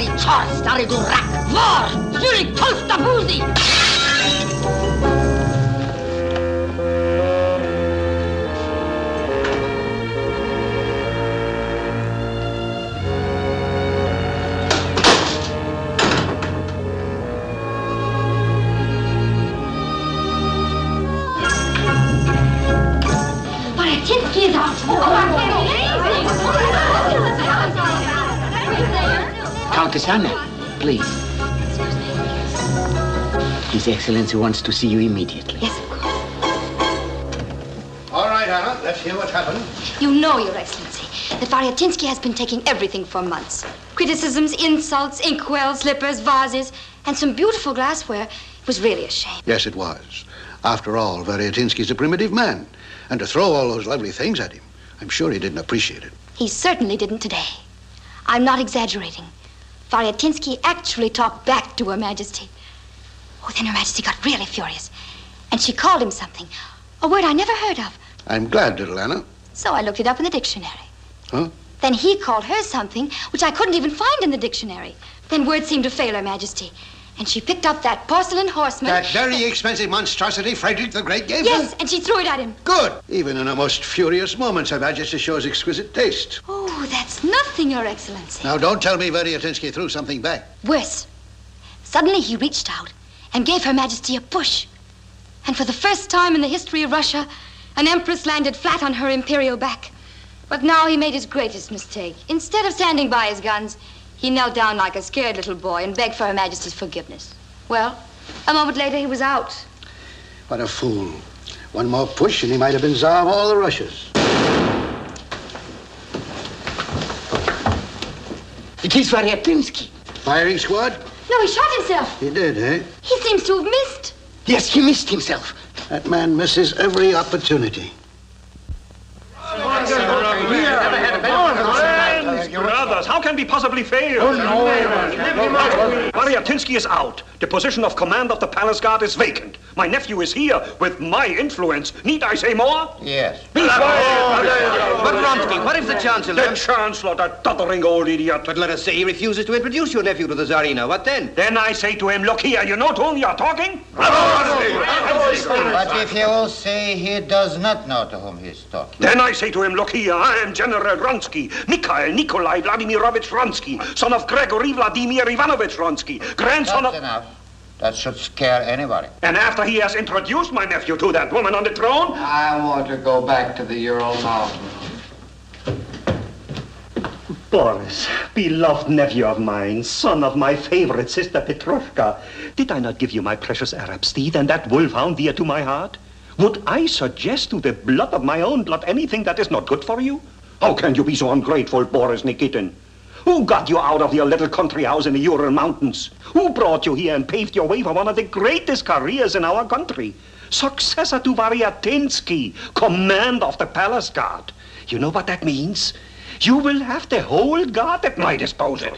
stary czar, stary durak, wor, żurik, tolsta buzi! Wariatinski is out. Countess Anna, please. His Excellency wants to see you immediately. Yes, of course. All right, Anna, let's hear what happened. You know, Your Excellency, that Wariatinsky has been taking everything for months. Criticisms, insults, inkwells, slippers, vases, and some beautiful glassware. It was really a shame. Yes, it was. After all, Variatinsky's a primitive man. And to throw all those lovely things at him, I'm sure he didn't appreciate it. He certainly didn't today. I'm not exaggerating. Variatinsky actually talked back to Her Majesty. Oh, then Her Majesty got really furious. And she called him something, a word I never heard of. I'm glad, little Anna. So I looked it up in the dictionary. Huh? Then he called her something which I couldn't even find in the dictionary. Then words seemed to fail Her Majesty. And she picked up that porcelain horseman. That very expensive monstrosity Frederick the Great gave Yes, her? and she threw it at him. Good. Even in her most furious moments, Her Majesty shows exquisite taste. Oh, that's nothing, Your Excellency. Now, don't tell me Variatinsky threw something back. Worse. Suddenly he reached out and gave Her Majesty a push. And for the first time in the history of Russia, an empress landed flat on her imperial back. But now he made his greatest mistake. Instead of standing by his guns, he knelt down like a scared little boy and begged for Her Majesty's forgiveness. Well, a moment later, he was out. What a fool. One more push and he might have been Tsar of all the Russias. It is Variatinsky. Firing squad? No, he shot himself. He did, eh? He seems to have missed. Yes, he missed himself. That man misses every opportunity. Brothers, how can we possibly fail? Variatinsky is out. The position of command of the palace guard is vacant. My nephew is here with my influence. Need I say more? Yes. Be quiet! But Vronsky, what if the Chancellor... The Chancellor, that doddering old idiot. But let us say he refuses to introduce your nephew to the Tsarina. What then? Then I say to him, look here, you know to whom you're talking? But if he will say he does not know to whom he is talking. Then I say to him, look here, I am General Vronsky, Mikhail Nikolai Vladimirovich Vronsky, son of Gregory Vladimir Ivanovich Vronsky, grandson That's of... enough. That should scare anybody. And after he has introduced my nephew to that woman on the throne... I want to go back to the Ural Mountains. Boris, beloved nephew of mine, son of my favorite sister Petrushka, did I not give you my precious Arab steed and that wolfhound dear to my heart? Would I suggest to the blood of my own blood anything that is not good for you? How can you be so ungrateful, Boris Nikitin? Who got you out of your little country house in the Ural Mountains? Who brought you here and paved your way for one of the greatest careers in our country? Successor to Variatinsky, command of the palace guard. You know what that means? You will have the whole guard at my disposal.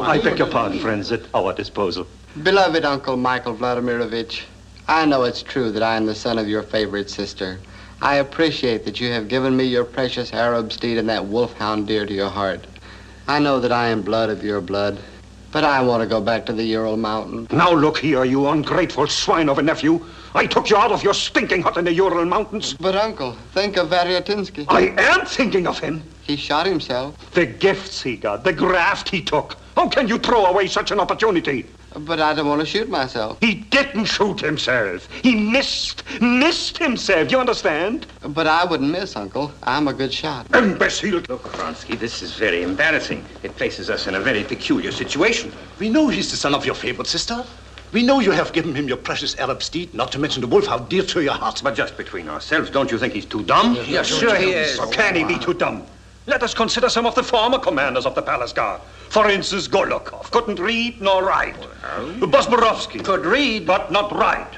I beg your pardon, friends, at our disposal. Beloved Uncle Michael Vladimirovich, I know it's true that I am the son of your favorite sister. I appreciate that you have given me your precious Arab steed and that wolfhound dear to your heart. I know that I am blood of your blood, but I want to go back to the Ural Mountains. Now look here, you ungrateful swine of a nephew. I took you out of your stinking hut in the Ural Mountains. But Uncle, think of Variatinsky. I am thinking of him. He shot himself. The gifts he got, the graft he took. How can you throw away such an opportunity? But I don't want to shoot myself. He didn't shoot himself. He missed himself. You understand? But I wouldn't miss, Uncle. I'm a good shot. Imbecile. Look, Vronsky, this is very embarrassing. It places us in a very peculiar situation. We know he's the son of your favorite sister. We know you have given him your precious Arab steed, not to mention the wolfhound dear to your heart. But just between ourselves, don't you think he's too dumb? Yeah, sure he is. Or can he be too dumb? Let us consider some of the former commanders of the palace guard. For instance, Golokov couldn't read nor write. Bosborovsky could read, but not write.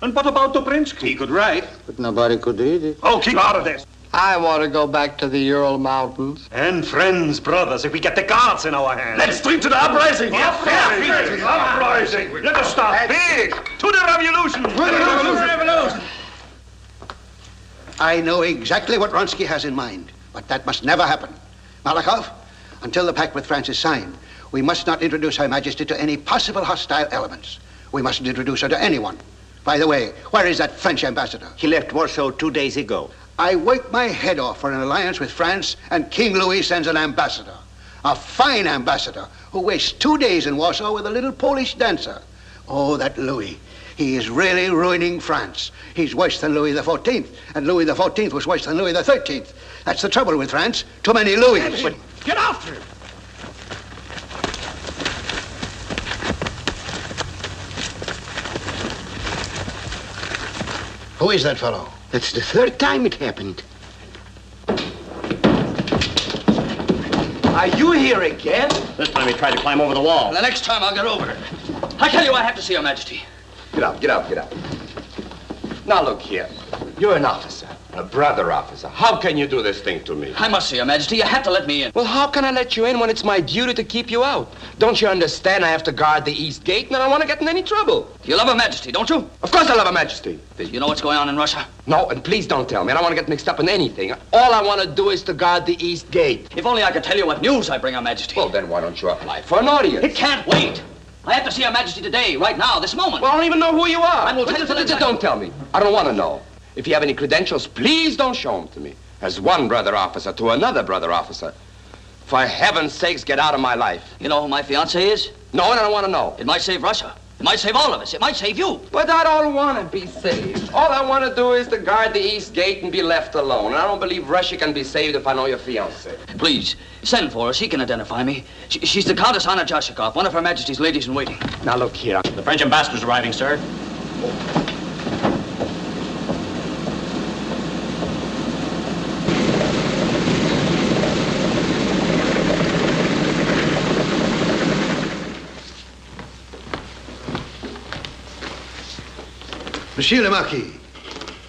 And what about Dobrinsky? He could write. But nobody could read it. Oh, keep out of this. I want to go back to the Ural Mountains. And friends, brothers, if we get the guards in our hands. Let's drink to the uprising. Uprising. Let us start big. To the revolution. Revolution. I know exactly what Vronsky has in mind, but that must never happen. Malakhov, until the pact with France is signed, We must not introduce Her Majesty to any possible hostile elements. We mustn't introduce her to anyone. By the way, where is that French ambassador? He left Warsaw 2 days ago. I worked my head off for an alliance with France, and King Louis sends an ambassador. A fine ambassador who wastes 2 days in Warsaw with a little Polish dancer. Oh, that Louis. He is really ruining France. He's worse than Louis XIV, and Louis XIV was worse than Louis XIII. That's the trouble with France. Too many Louis. But get after him! Who is that fellow? That's the third time it happened. Are you here again? This time he tried to climb over the wall. The next time I'll get over it. I tell you, I have to see Your Majesty. Get up, get up, get up. Now look here. You're an officer, a brother officer. How can you do this thing to me? I must see Your Majesty. You have to let me in. Well, how can I let you in when it's my duty to keep you out? Don't you understand I have to guard the East Gate and I don't want to get in any trouble? You love Her Majesty, don't you? Of course I love Her Majesty. You know what's going on in Russia? No, and please don't tell me. I don't want to get mixed up in anything. All I want to do is to guard the East Gate. If only I could tell you what news I bring Her Majesty. Well, then why don't you apply for an audience? It can't wait. I have to see Her Majesty today, right now, this moment. Well, I don't even know who you are. I will tell you the next time. Don't tell me. I don't want to know. If you have any credentials, please don't show them to me. As one brother officer to another brother officer. For heaven's sakes, get out of my life. You know who my fiancée is? No, and I don't want to know. It might save Russia. It might save all of us. It might save you. But I don't want to be saved. All I want to do is to guard the East Gate and be left alone. And I don't believe Russia can be saved if I know your fiancée. Please, send for her. She can identify me. She's the Countess Anna Jashikov, one of Her Majesty's ladies in waiting. Now, look here. The French ambassador's arriving, sir. Monsieur le Marquis,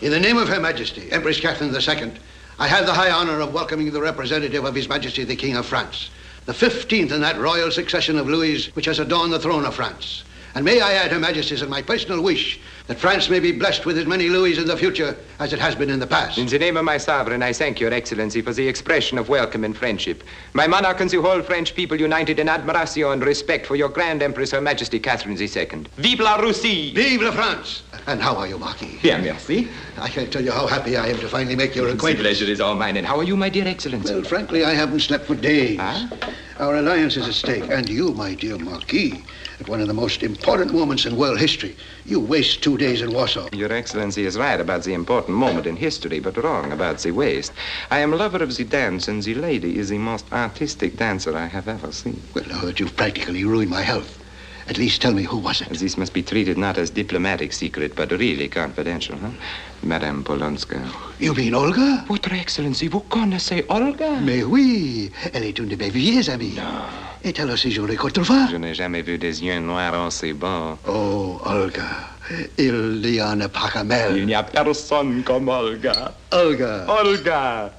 in the name of Her Majesty, Empress Catherine II, I have the high honor of welcoming the representative of His Majesty the King of France, the 15th in that royal succession of Louis which has adorned the throne of France. And may I add, Her Majesty's, and my personal wish that France may be blessed with as many Louis in the future as it has been in the past. In the name of my sovereign, I thank Your Excellency for the expression of welcome and friendship. My monarch and the whole French people united in admiration and respect for your Grand Empress, Her Majesty Catherine II. Vive la Russie! Vive la France! And how are you, Marquis? Bien, merci. I can't tell you how happy I am to finally make your The acquaintance. pleasure is all mine. And how are you, my dear Excellency? Well, frankly, I haven't slept for days. Huh? Our alliance is at stake, and you, my dear Marquis, at one of the most important moments in world history, you waste 2 days in Warsaw. Your Excellency is right about the important moment in history, but wrong about the waste. I am lover of the dance, and the lady is the most artistic dancer I have ever seen. Well, now that you've practically ruined my health, at least tell me, who was it? This must be treated not as diplomatic secret, but really confidential, huh? Madame Polonska. You mean Olga? Votre Excellency, vous connaissez Olga? Mais oui, elle est une de mes vieilles amies. Non. Et elle aussi jolie autrefois. Je n'ai jamais vu des yeux noirs aussi beaux. Oh, Olga, il n'y en a pas comme elle. Il n'y a personne comme Olga. Olga. Olga!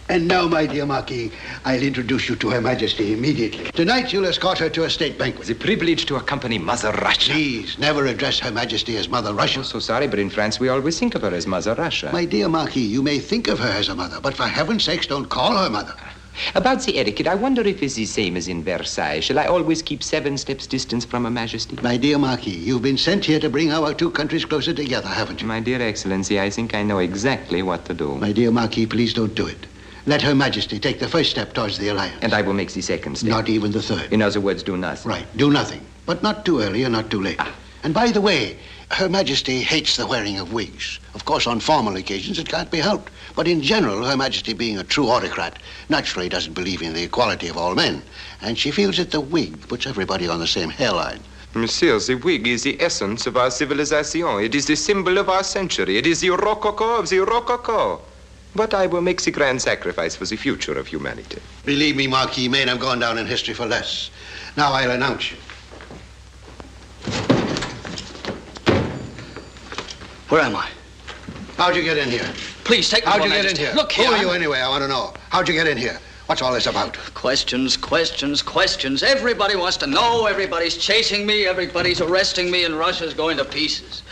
And now, my dear Marquis, I'll introduce you to Her Majesty immediately. Tonight, you'll escort her to a state banquet. The privilege to accompany Mother Russia. Please, never address Her Majesty as Mother Russia. I'm so sorry, but in France, we always think of her as Mother Russia. My dear Marquis, you may think of her as a mother, but for heaven's sakes, don't call her mother. About the etiquette, I wonder if it's the same as in Versailles. Shall I always keep 7 steps distance from Her Majesty? My dear Marquis, you've been sent here to bring our two countries closer together, haven't you? My dear Excellency, I think I know exactly what to do. My dear Marquis, please don't do it. Let Her Majesty take the first step towards the alliance. And I will make the second step. Not even the third. In other words, do nothing. Right, do nothing. But not too early and not too late. And by the way, Her Majesty hates the wearing of wigs. Of course, on formal occasions, it can't be helped. But in general, Her Majesty, being a true autocrat, naturally doesn't believe in the equality of all men. And she feels that the wig puts everybody on the same hairline. Monsieur, the wig is the essence of our civilization. It is the symbol of our century. It is the rococo of the rococo. But I will make the grand sacrifice for the future of humanity. Believe me, Marquis, men have gone down in history for less. Now I'll announce you. Where am I? How'd you get in here? Please, take me, How'd Your you get in Majesty. here? Look here. Who are you anyway? I want to know. How'd you get in here? What's all this about? Questions, questions, questions. Everybody wants to know. Everybody's chasing me. Everybody's arresting me, and Russia's going to pieces.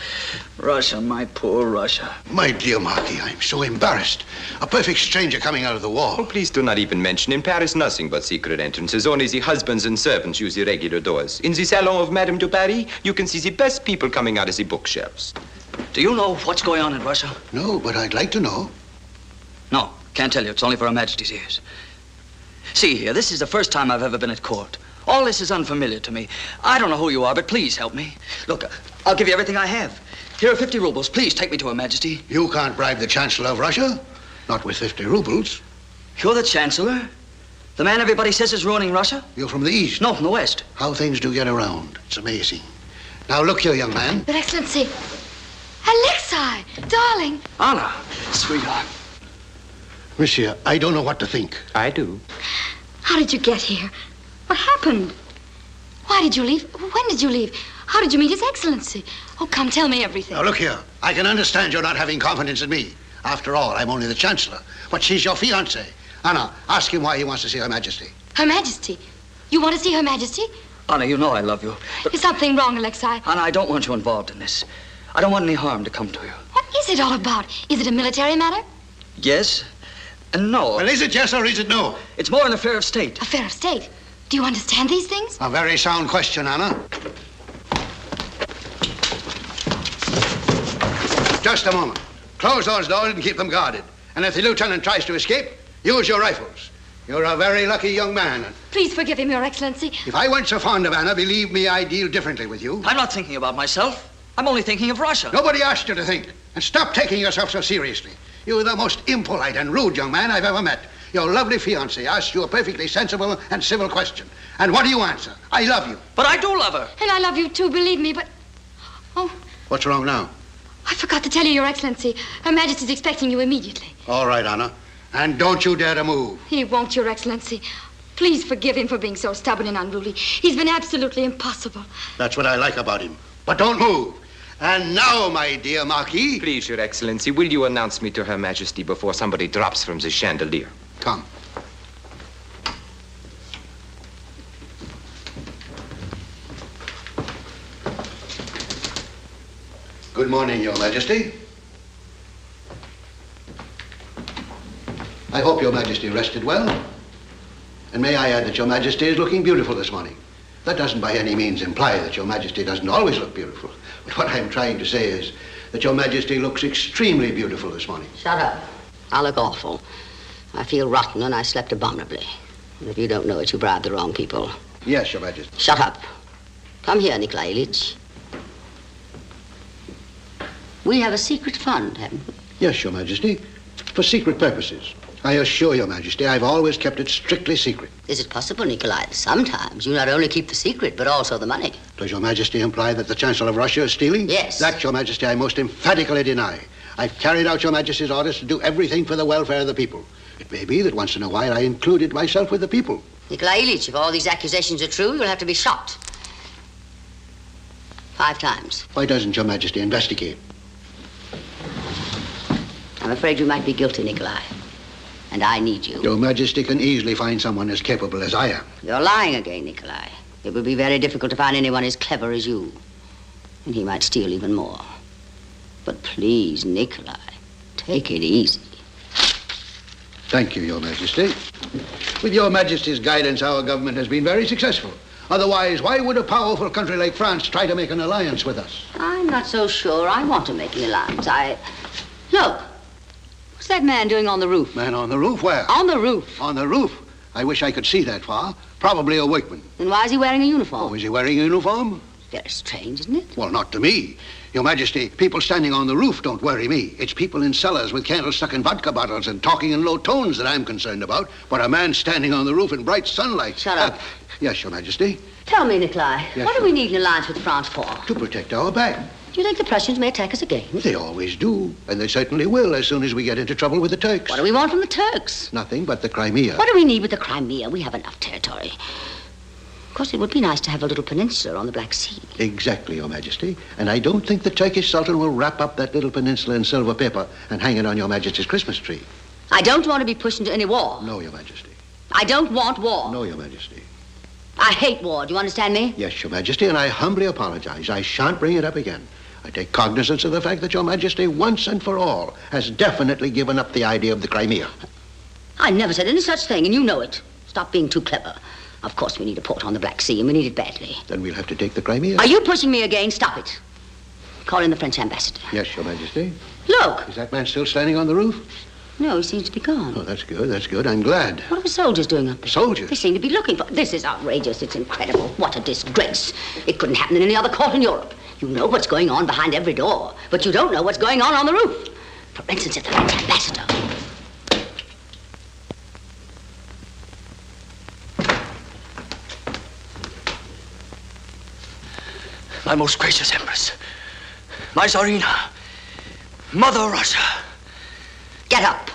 Russia, my poor Russia. My dear Marquis, I'm so embarrassed. A perfect stranger coming out of the wall. Oh, please do not even mention. In Paris, nothing but secret entrances. Only the husbands and servants use the regular doors. In the salon of Madame de Paris, you can see the best people coming out of the bookshelves. Do you know what's going on in Russia? No, but I'd like to know. No, can't tell you. It's only for Her Majesty's ears. See here, this is the first time I've ever been at court. All this is unfamiliar to me. I don't know who you are, but please help me. Look, I'll give you everything I have. Here are 50 rubles. Please take me to Her Majesty. You can't bribe the Chancellor of Russia. Not with 50 rubles. You're the Chancellor? The man everybody says is ruining Russia? You're from the East. No, from the West. How things do get around. It's amazing. Now, look here, young man. Your Excellency. Alexei, darling. Anna, sweetheart. Monsieur, I don't know what to think. I do. How did you get here? What happened? Why did you leave? When did you leave? How did you meet His Excellency? Oh, come, tell me everything. Now, look here. I can understand you're not having confidence in me. After all, I'm only the Chancellor. But she's your fiancée. Anna, ask him why he wants to see Her Majesty. Her Majesty? You want to see Her Majesty? Anna, you know I love you. Is something wrong, Alexei? Anna, I don't want you involved in this. I don't want any harm to come to you. What is it all about? Is it a military matter? Yes and no. Well, is it yes or is it no? It's more an affair of state. Affair of state? Do you understand these things? A very sound question, Anna. Just a moment. Close those doors and keep them guarded. And if the lieutenant tries to escape, use your rifles. You're a very lucky young man. Please forgive him, Your Excellency. If I weren't so fond of Anna, believe me, I'd deal differently with you. I'm not thinking about myself. I'm only thinking of Russia. Nobody asked you to think. And stop taking yourself so seriously. You're the most impolite and rude young man I've ever met. Your lovely fiancée asked you a perfectly sensible and civil question. And what do you answer? I love you. But I do love her. And I love you too, believe me, but... Oh, What's wrong now? I forgot to tell you, Your Excellency. Her Majesty's expecting you immediately. All right, Anna. And don't you dare to move. He won't, Your Excellency. Please forgive him for being so stubborn and unruly. He's been absolutely impossible. That's what I like about him. But don't move. And now, my dear Marquis... Please, Your Excellency, will you announce me to Her Majesty before somebody drops from the chandelier? Come. Good morning, Your Majesty. I hope Your Majesty rested well. And may I add that Your Majesty is looking beautiful this morning. That doesn't by any means imply that Your Majesty doesn't always look beautiful. But what I'm trying to say is that Your Majesty looks extremely beautiful this morning. Shut up. I look awful. I feel rotten and I slept abominably. And if you don't know it, you bribed the wrong people. Yes, Your Majesty. Shut up. Come here, Nikolai Ilyich. We have a secret fund, haven't we? Yes, Your Majesty. For secret purposes. I assure Your Majesty, I've always kept it strictly secret. Is it possible, Nikolai, that sometimes you not only keep the secret, but also the money? Does Your Majesty imply that the Chancellor of Russia is stealing? Yes. That, Your Majesty, I most emphatically deny. I've carried out Your Majesty's orders to do everything for the welfare of the people. It may be that once in a while I included myself with the people. Nikolai Ilyich, if all these accusations are true, you'll have to be shot. 5 times. Why doesn't Your Majesty investigate? I'm afraid you might be guilty, Nikolai. And I need you. Your Majesty can easily find someone as capable as I am. You're lying again, Nikolai. It would be very difficult to find anyone as clever as you. And he might steal even more. But please, Nikolai, take it easy. Thank you, Your Majesty. With Your Majesty's guidance, our government has been very successful. Otherwise, why would a powerful country like France try to make an alliance with us? I'm not so sure I want to make an alliance. Look. What's that man doing on the roof? Man on the roof? Where? On the roof. On the roof? I wish I could see that far. Probably a workman. Then why is he wearing a uniform? Oh, is he wearing a uniform? Very strange, isn't it? Well, not to me. Your Majesty, people standing on the roof don't worry me. It's people in cellars with candles stuck in vodka bottles and talking in low tones that I'm concerned about. But a man standing on the roof in bright sunlight... Shut up. Yes, Your Majesty. Tell me, Nikolai, Yes, what do we need an alliance with France for? To protect our back. Do you think the Prussians may attack us again? They always do. And they certainly will as soon as we get into trouble with the Turks. What do we want from the Turks? Nothing but the Crimea. What do we need with the Crimea? We have enough territory. Of course, it would be nice to have a little peninsula on the Black Sea. Exactly, Your Majesty. And I don't think the Turkish Sultan will wrap up that little peninsula in silver paper and hang it on Your Majesty's Christmas tree. I don't want to be pushed into any war. No, Your Majesty. I don't want war. No, Your Majesty. I hate war. Do you understand me? Yes, Your Majesty, and I humbly apologize. I shan't bring it up again. I take cognizance of the fact that Your Majesty, once and for all, has definitely given up the idea of the Crimea. I never said any such thing, and you know it. Stop being too clever. Of course, we need a port on the Black Sea, and we need it badly. Then we'll have to take the Crimea. Are you pushing me again? Stop it. Call in the French ambassador. Yes, Your Majesty. Look. Is that man still standing on the roof? No, he seems to be gone. Oh, that's good, that's good. I'm glad. What are the soldiers doing up there? Soldiers? They seem to be looking for... This is outrageous. It's incredible. What a disgrace. It couldn't happen in any other court in Europe. You know what's going on behind every door, but you don't know what's going on the roof. For instance, at the French ambassador. My most gracious Empress, my Tsarina, Mother Russia. Get up.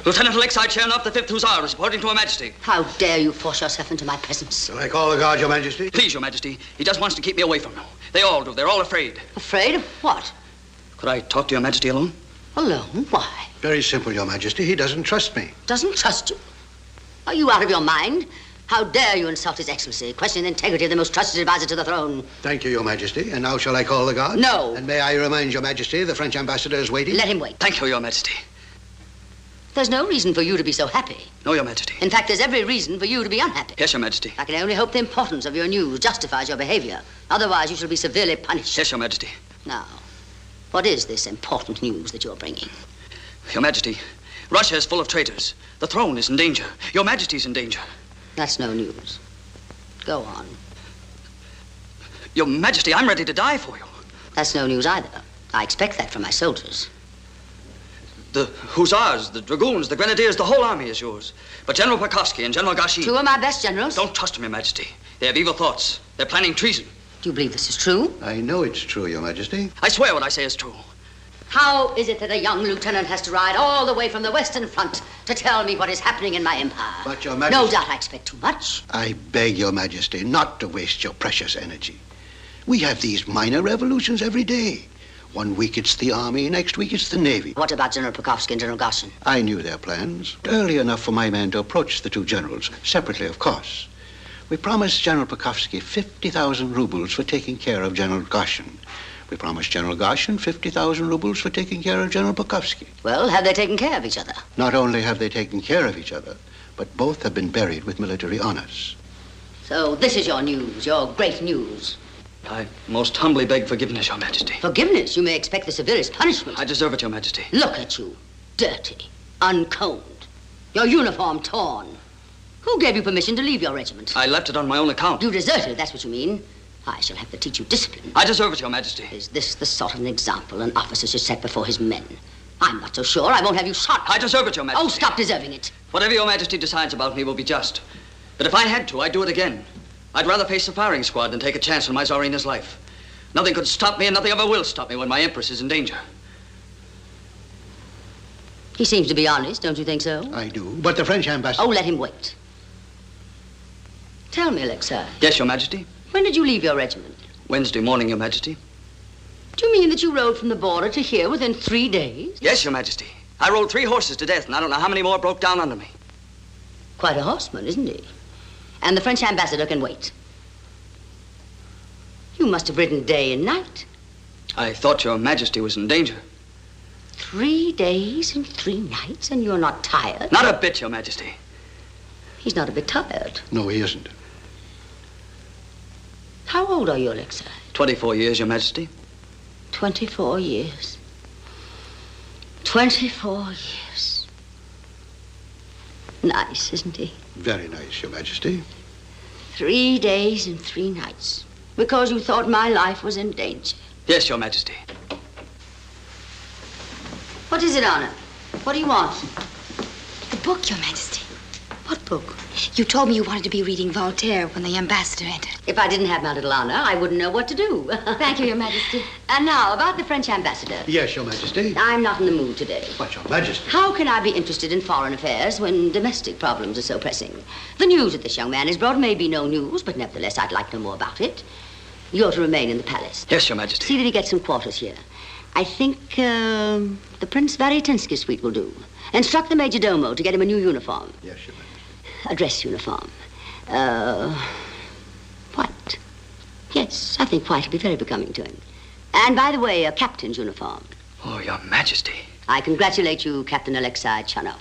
Lieutenant Alexei Chernov, the 5th Hussars, reporting to Her Majesty. How dare you force yourself into my presence? Shall I call the guard, Your Majesty? Please, Your Majesty. He just wants to keep me away from you. They all do. They're all afraid. Afraid of what? Could I talk to Your Majesty alone? Alone? Why? Very simple, Your Majesty. He doesn't trust me. Doesn't trust you? Are you out of your mind? How dare you insult His Excellency, question the integrity of the most trusted advisor to the throne? Thank you, Your Majesty. And now shall I call the guard? No. And may I remind Your Majesty the French ambassador is waiting? Let him wait. Thank you, Your Majesty. There's no reason for you to be so happy. No, Your Majesty. In fact, there's every reason for you to be unhappy. Yes, Your Majesty. I can only hope the importance of your news justifies your behavior. Otherwise, you shall be severely punished. Yes, Your Majesty. Now, what is this important news that you're bringing? Your Majesty, Russia is full of traitors. The throne is in danger. Your Majesty's in danger. That's no news. Go on. Your Majesty, I'm ready to die for you. That's no news either. I expect that from my soldiers. The Hussars, the Dragoons, the Grenadiers, the whole army is yours. But General Pokrovsky and General Gashi... Two of my best generals? Don't trust them, Your Majesty. They have evil thoughts. They're planning treason. Do you believe this is true? I know it's true, Your Majesty. I swear what I say is true. How is it that a young lieutenant has to ride all the way from the Western Front to tell me what is happening in my empire? But, Your Majesty... No doubt I expect too much. I beg Your Majesty not to waste your precious energy. We have these minor revolutions every day. One week it's the army, next week it's the navy. What about General Pokrovsky and General Gashin? I knew their plans. Early enough for my men to approach the two generals, separately, of course. We promised General Pokrovsky 50,000 rubles for taking care of General Gashin. We promised General Gashin 50,000 rubles for taking care of General Pokrovsky. Well, have they taken care of each other? Not only have they taken care of each other, but both have been buried with military honors. So this is your news, your great news. I most humbly beg forgiveness, Your Majesty. Forgiveness? You may expect the severest punishment. I deserve it, Your Majesty. Look at you. Dirty, uncombed, your uniform torn. Who gave you permission to leave your regiment? I left it on my own account. You deserted, that's what you mean. I shall have to teach you discipline. I deserve it, Your Majesty. Is this the sort of an example an officer should set before his men? I'm not so sure. I won't have you shot. I deserve it, Your Majesty. Oh, stop deserving it. Whatever Your Majesty decides about me will be just. But if I had to, I'd do it again. I'd rather face the firing squad than take a chance on my Tsarina's life. Nothing could stop me, and nothing ever will stop me when my Empress is in danger. He seems to be honest, don't you think so? I do, but the French ambassador... Oh, let him wait. Tell me, Alexei. Yes, Your Majesty? When did you leave your regiment? Wednesday morning, Your Majesty. Do you mean that you rode from the border to here within 3 days? Yes, Your Majesty. I rode 3 horses to death, and I don't know how many more broke down under me. Quite a horseman, isn't he? And the French ambassador can wait. You must have ridden day and night. I thought Your Majesty was in danger. 3 days and 3 nights, and you're not tired? Not a bit, Your Majesty. He's not a bit tired. No, he isn't. How old are you, Alexei? 24 years, Your Majesty. 24 years. 24 years. Nice, isn't he? Very nice, Your Majesty. 3 days and 3 nights. Because you thought my life was in danger. Yes, Your Majesty. What is it, Anna? What do you want? The book, Your Majesty. What book? You told me you wanted to be reading Voltaire when the ambassador entered. If I didn't have my little Anna, I wouldn't know what to do. Thank you, Your Majesty. And now, about the French ambassador. Yes, Your Majesty. I'm not in the mood today. But, Your Majesty... How can I be interested in foreign affairs when domestic problems are so pressing? The news that this young man has brought may be no news, but nevertheless, I'd like to know more about it. You're to remain in the palace. Yes, Your Majesty. See that he gets some quarters here. I think the Prince Varietinsky suite will do. Instruct the Major Domo to get him a new uniform. Yes, Your Majesty. A dress uniform. White. Yes, I think white will be very becoming to him. And by the way, a captain's uniform. Oh, Your Majesty. I congratulate you, Captain Alexei Chanov.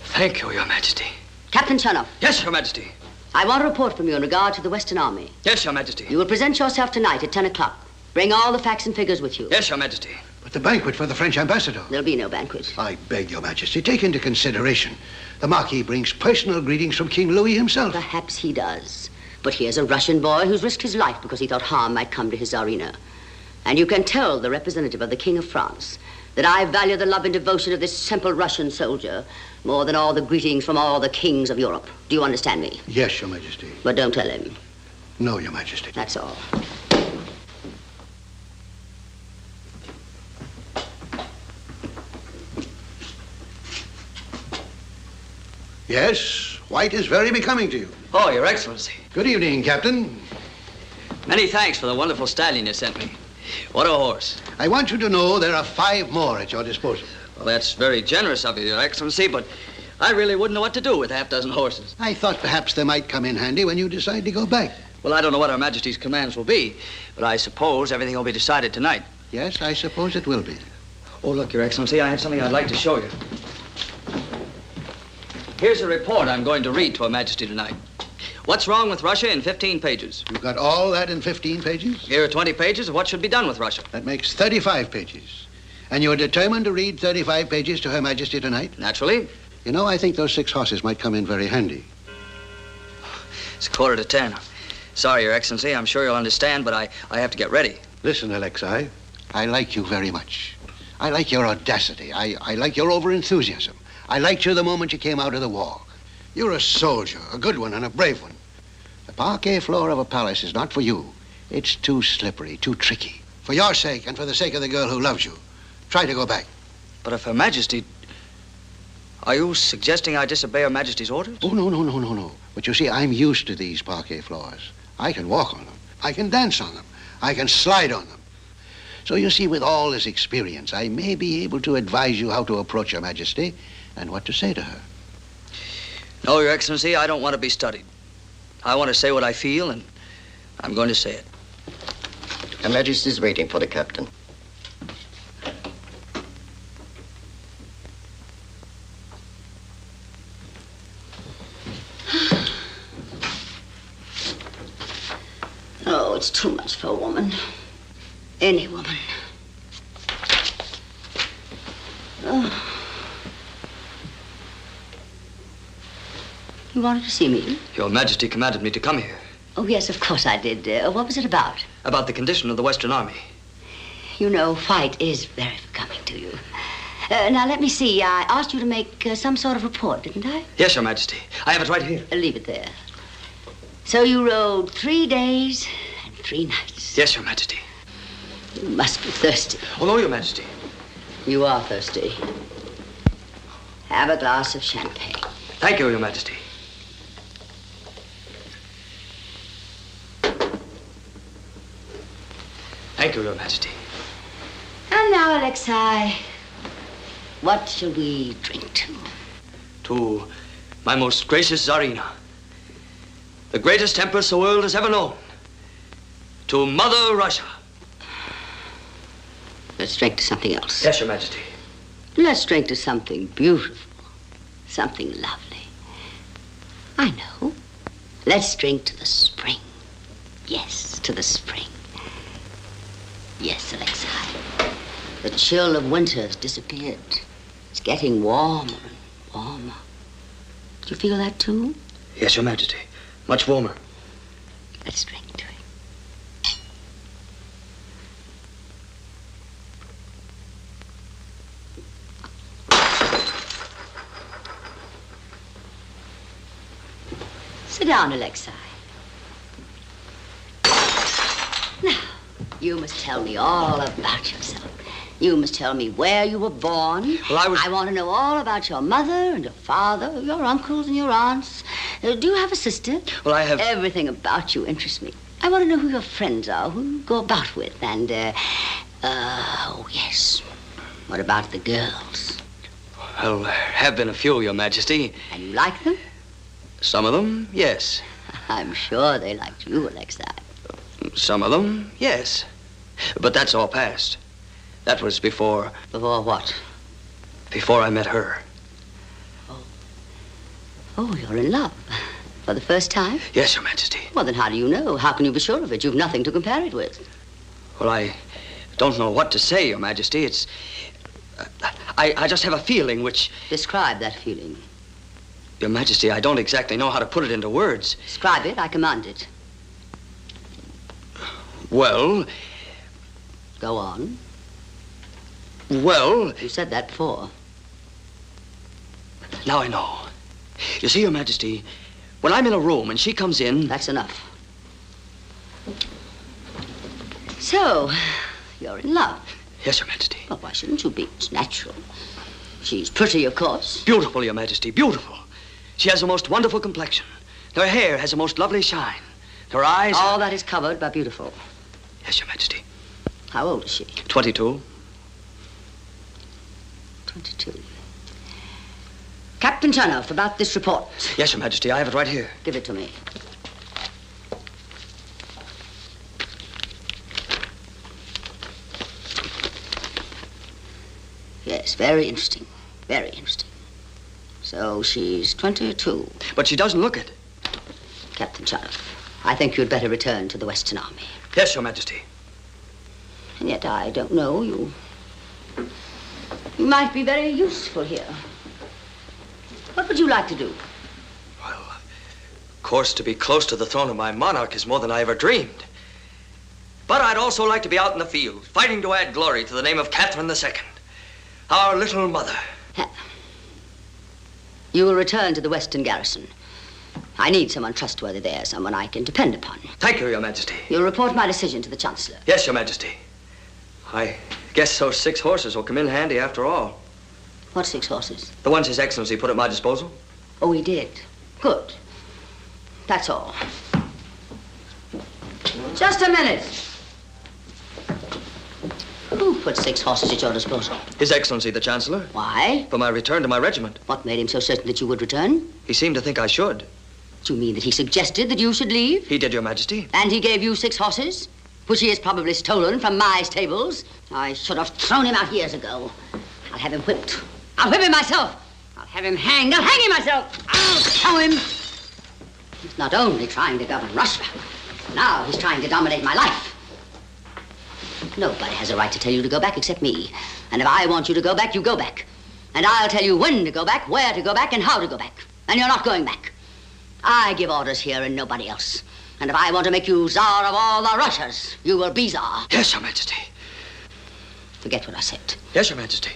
Thank you, Your Majesty. Captain Chanov. Yes, Your Majesty. I want a report from you in regard to the Western Army. Yes, Your Majesty. You will present yourself tonight at 10 o'clock. Bring all the facts and figures with you. Yes, Your Majesty. But the banquet for the French ambassador. There'll be no banquet. I beg, Your Majesty, take into consideration the Marquis brings personal greetings from King Louis himself. Perhaps he does. But here's a Russian boy who's risked his life because he thought harm might come to his Tsarina. And you can tell the representative of the King of France that I value the love and devotion of this simple Russian soldier more than all the greetings from all the kings of Europe. Do you understand me? Yes, Your Majesty. But don't tell him. No, Your Majesty. That's all. Yes, white is very becoming to you. Oh, Your Excellency. Good evening, Captain. Many thanks for the wonderful stallion you sent me. What a horse. I want you to know there are 5 more at your disposal. Well, that's very generous of you, Your Excellency, but I really wouldn't know what to do with half dozen horses. I thought perhaps they might come in handy when you decide to go back. Well, I don't know what Her Majesty's commands will be, but I suppose everything will be decided tonight. Yes, I suppose it will be. Oh, look, Your Excellency, I have something I'd like to show you. Here's a report I'm going to read to Her Majesty tonight. What's wrong with Russia in 15 pages? You've got all that in 15 pages? Here are 20 pages of what should be done with Russia. That makes 35 pages. And you're determined to read 35 pages to Her Majesty tonight? Naturally. You know, I think those 6 horses might come in very handy. It's 9:45. Sorry, Your Excellency. I'm sure you'll understand, but I have to get ready. Listen, Alexei, I like you very much. I like your audacity. I like your over-enthusiasm. I liked you the moment you came out of the war. You're a soldier, a good one and a brave one. The parquet floor of a palace is not for you. It's too slippery, too tricky. For your sake and for the sake of the girl who loves you, try to go back. But if Her Majesty... Are you suggesting I disobey Her Majesty's orders? Oh, no. But you see, I'm used to these parquet floors. I can walk on them. I can dance on them. I can slide on them. So you see, with all this experience, I may be able to advise you how to approach Her Majesty and what to say to her. No, Your Excellency, I don't want to be studied. I want to say what I feel, and I'm going to say it. Her Majesty's waiting for the captain. Oh, it's too much for a woman. Any woman. Oh. You wanted to see me? Your Majesty commanded me to come here. Oh, yes, of course I did. What was it about? About the condition of the Western Army. You know, white is very becoming to you. Now, let me see. I asked you to make some sort of report, didn't I? Yes, Your Majesty. I have it right here. Leave it there. So you rode 3 days and 3 nights. Yes, Your Majesty. You must be thirsty. Oh, no, Your Majesty. You are thirsty. Have a glass of champagne. Thank you, Your Majesty. Thank you, Your Majesty. And now, Alexei, what shall we drink to? To my most gracious Tsarina, the greatest empress the world has ever known. To Mother Russia. Let's drink to something else. Yes, Your Majesty. Let's drink to something beautiful, something lovely. I know. Let's drink to the spring. Yes, to the spring. Yes, Alexei. The chill of winter has disappeared. It's getting warmer and warmer. Do you feel that too? Yes, Your Majesty. Much warmer. Let's drink to it. Sit down, Alexei. Now, you must tell me all about yourself. You must tell me where you were born. Well, I want to know all about your mother and your father, your uncles and your aunts. Do you have a sister? Well, I have... Everything about you interests me. I want to know who your friends are, who you go about with, and, oh, yes. What about the girls? Well, there have been a few, Your Majesty. And you like them? Some of them, yes. I'm sure they liked you, Alexei. Some of them, yes. But that's all past. That was before... Before what? Before I met her. Oh, you're in love. For the first time? Yes, Your Majesty. Well, then how do you know? How can you be sure of it? You've nothing to compare it with. Well, I don't know what to say, Your Majesty. It's... I just have a feeling which... Describe that feeling. Your Majesty, I don't exactly know how to put it into words. Describe it. I command it. Well... Go on. Well... You said that before. Now I know. You see, Your Majesty, when I'm in a room and she comes in... That's enough. So, you're in love. Yes, Your Majesty. Well, why shouldn't you be? It's natural. She's pretty, of course. Beautiful, Your Majesty, beautiful. She has a most wonderful complexion. Her hair has a most lovely shine. Her eyes... All that is covered by beautiful. Yes, Your Majesty. How old is she? 22. 22. Captain Chernoff, about this report. Yes, Your Majesty, I have it right here. Give it to me. Yes, very interesting. Very interesting. So she's 22. But she doesn't look it. Captain Chernoff, I think you'd better return to the Western Army. Yes, Your Majesty. And yet I don't know. You might be very useful here. What would you like to do? Well, of course, to be close to the throne of my monarch is more than I ever dreamed. But I'd also like to be out in the field, fighting to add glory to the name of Catherine II, our little mother. You will return to the Western Garrison. I need someone trustworthy there, someone I can depend upon. Thank you, Your Majesty. You'll report my decision to the Chancellor. Yes, Your Majesty. I guess those 6 horses will come in handy after all. What 6 horses? The ones His Excellency put at my disposal. Oh, he did. Good. That's all. Just a minute. Who put 6 horses at your disposal? His Excellency, the Chancellor. Why? For my return to my regiment. What made him so certain that you would return? He seemed to think I should. Do you mean that he suggested that you should leave? He did, Your Majesty. And he gave you 6 horses, which he has probably stolen from my stables? I should have thrown him out years ago. I'll have him whipped. I'll whip him myself. I'll have him hanged. I'll hang him myself. I'll show him. He's not only trying to govern Russia, now he's trying to dominate my life. Nobody has a right to tell you to go back except me. And if I want you to go back, you go back. And I'll tell you when to go back, where to go back, and how to go back. And you're not going back. I give orders here and nobody else. And if I want to make you Tsar of all the Russias, you will be Tsar. Yes, Your Majesty. Forget what I said. Yes, Your Majesty.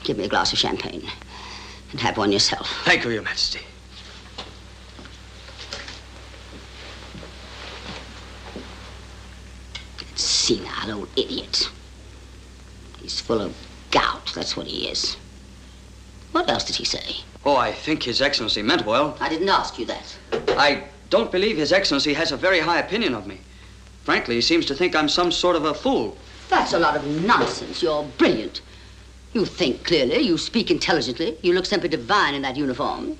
Give me a glass of champagne. And have one yourself. Thank you, Your Majesty. That senile old idiot. He's full of gout, that's what he is. What else did he say? Oh, I think His Excellency meant well. I didn't ask you that. I don't believe His Excellency has a very high opinion of me. Frankly, he seems to think I'm some sort of a fool. That's a lot of nonsense. You're brilliant. You think clearly, you speak intelligently, you look simply divine in that uniform.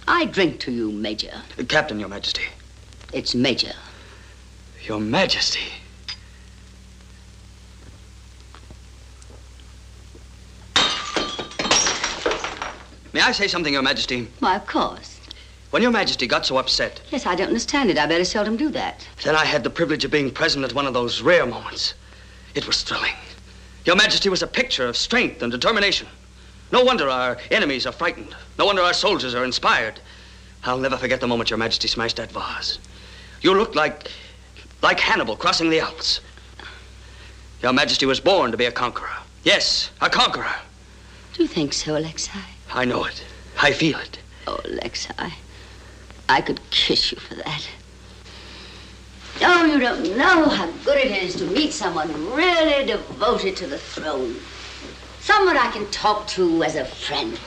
I drink to you, Major. Captain, Your Majesty. It's Major. Your Majesty. May I say something, Your Majesty? Why, of course. When Your Majesty got so upset... Yes, I don't understand it. I very seldom do that. Then I had the privilege of being present at one of those rare moments. It was thrilling. Your Majesty was a picture of strength and determination. No wonder our enemies are frightened. No wonder our soldiers are inspired. I'll never forget the moment Your Majesty smashed that vase. You looked like Hannibal crossing the Alps. Your Majesty was born to be a conqueror. Yes, a conqueror. Do you think so, Alexei? I know it. I feel it. Oh, Alexei, I could kiss you for that. Oh, you don't know how good it is to meet someone really devoted to the throne. Someone I can talk to as a friend.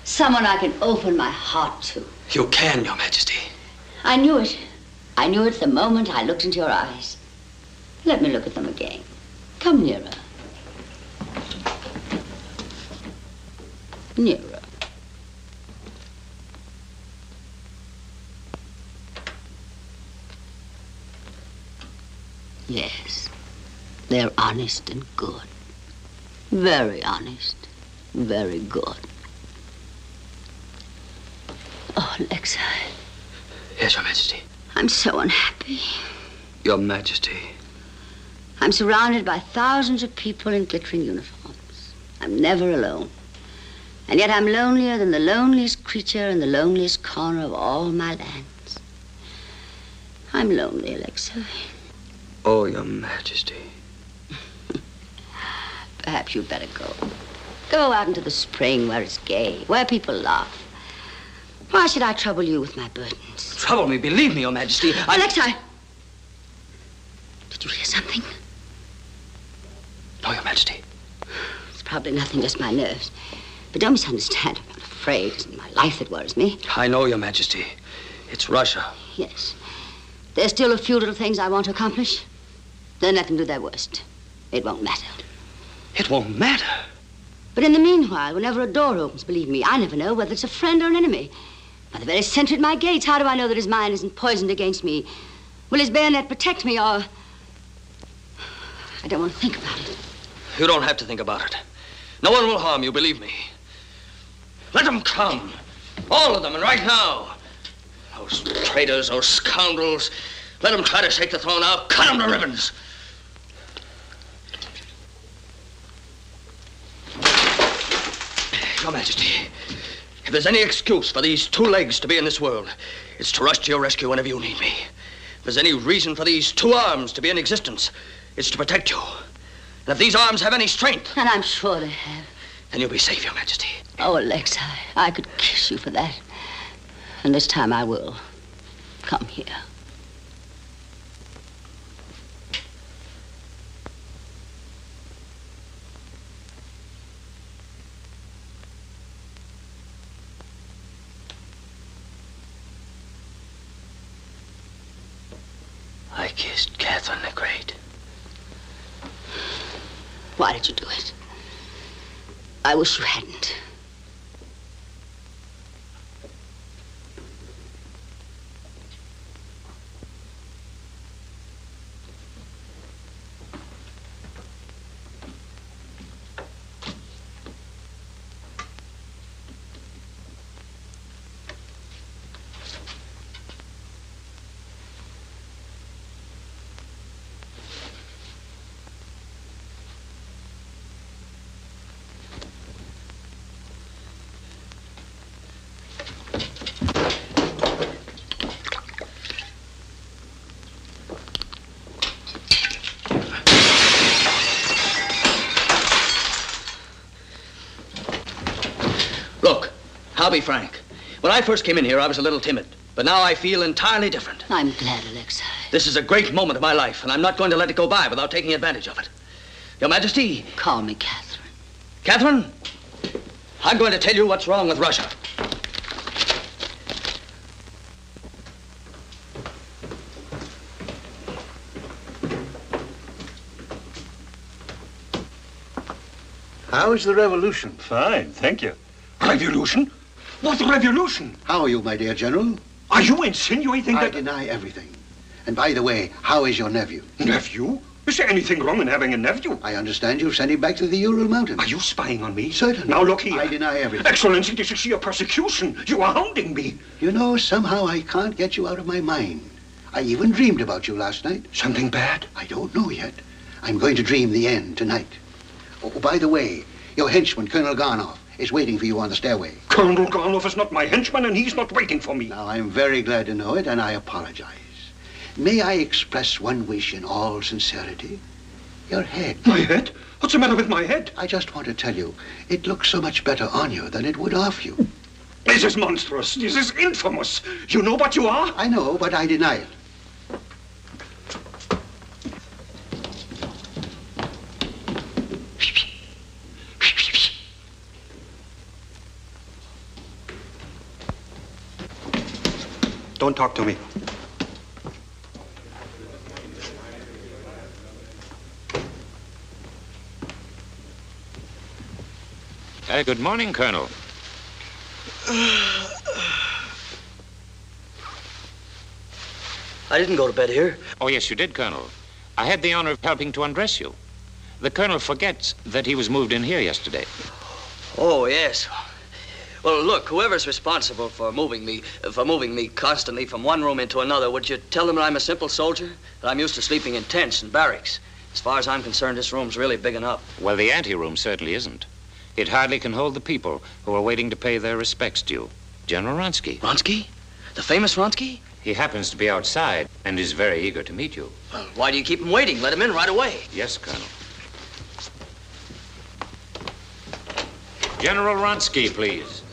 Someone I can open my heart to. You can, Your Majesty. I knew it. I knew it the moment I looked into your eyes. Let me look at them again. Come nearer. Nearer. Yes, they're honest and good. Very honest, very good. Oh, Alexa. Yes, Your Majesty. I'm so unhappy. Your Majesty. I'm surrounded by thousands of people in glittering uniforms. I'm never alone. And yet I'm lonelier than the loneliest creature in the loneliest corner of all my lands. I'm lonely, Alexa. Oh, Your Majesty. Perhaps you'd better go. Go out into the spring where it's gay, where people laugh. Why should I trouble you with my burdens? Trouble me, believe me, Your Majesty. Alexa! Did you hear something? No, Your Majesty. It's probably nothing, just my nerves. But don't misunderstand. I'm not afraid. It's my life that worries me. I know, Your Majesty. It's Russia. Yes. There's still a few little things I want to accomplish. Then let them do their worst. It won't matter. It won't matter? But in the meanwhile, whenever a door opens, believe me, I never know whether it's a friend or an enemy. By the very center at my gates, how do I know that his mind isn't poisoned against me? Will his bayonet protect me, or... I don't want to think about it. You don't have to think about it. No one will harm you, believe me. Let them come. All of them, and right now. Those traitors, those scoundrels. Let them try to shake the throne out. Cut them to ribbons. Your Majesty, if there's any excuse for these two legs to be in this world, it's to rush to your rescue whenever you need me. If there's any reason for these two arms to be in existence, it's to protect you. And if these arms have any strength... And I'm sure they have. Then you'll be safe, Your Majesty. Oh, Alexa, I could kiss you for that. And this time I will. Come here. I kissed Catherine the Great. Why did you do it? I wish you hadn't. Look, I'll be frank. When I first came in here, I was a little timid. But now I feel entirely different. I'm glad, Alexa. This is a great moment of my life, and I'm not going to let it go by without taking advantage of it. Your Majesty. Call me Catherine. Catherine, I'm going to tell you what's wrong with Russia. How is the revolution? Fine, thank you. Revolution? What revolution? How are you, my dear General? Are you insinuating I that... deny everything. And by the way, how is your nephew? Nephew? Is there anything wrong in having a nephew? I understand you've sent him back to the Ural Mountains. Are you spying on me? Certainly. Now look here. I deny everything. Excellency, this is sheer persecution. You are hounding me. You know, somehow I can't get you out of my mind. I even dreamed about you last night. Something bad? I don't know yet. I'm going to dream the end tonight. Oh, by the way, your henchman, Colonel Garnoff, is waiting for you on the stairway. Colonel Garnoff is not my henchman, and he's not waiting for me. Now, I'm very glad to know it, and I apologize. May I express one wish in all sincerity? Your head. My head? What's the matter with my head? I just want to tell you, it looks so much better on you than it would off you. This is monstrous. This is infamous. You know what you are? I know, but I deny it. Don't talk to me. Good morning, Colonel. I didn't go to bed here. Oh, yes, you did, Colonel. I had the honor of helping to undress you. The Colonel forgets that he was moved in here yesterday. Oh, yes. Well, look, whoever's responsible for moving me constantly from one room into another, would you tell them that I'm a simple soldier? That I'm used to sleeping in tents and barracks? As far as I'm concerned, this room's really big enough. Well, the anteroom certainly isn't. It hardly can hold the people who are waiting to pay their respects to you. General Ronsky. Ronsky? The famous Ronsky? He happens to be outside and is very eager to meet you. Well, why do you keep him waiting? Let him in right away. Yes, Colonel. General Ronsky, please.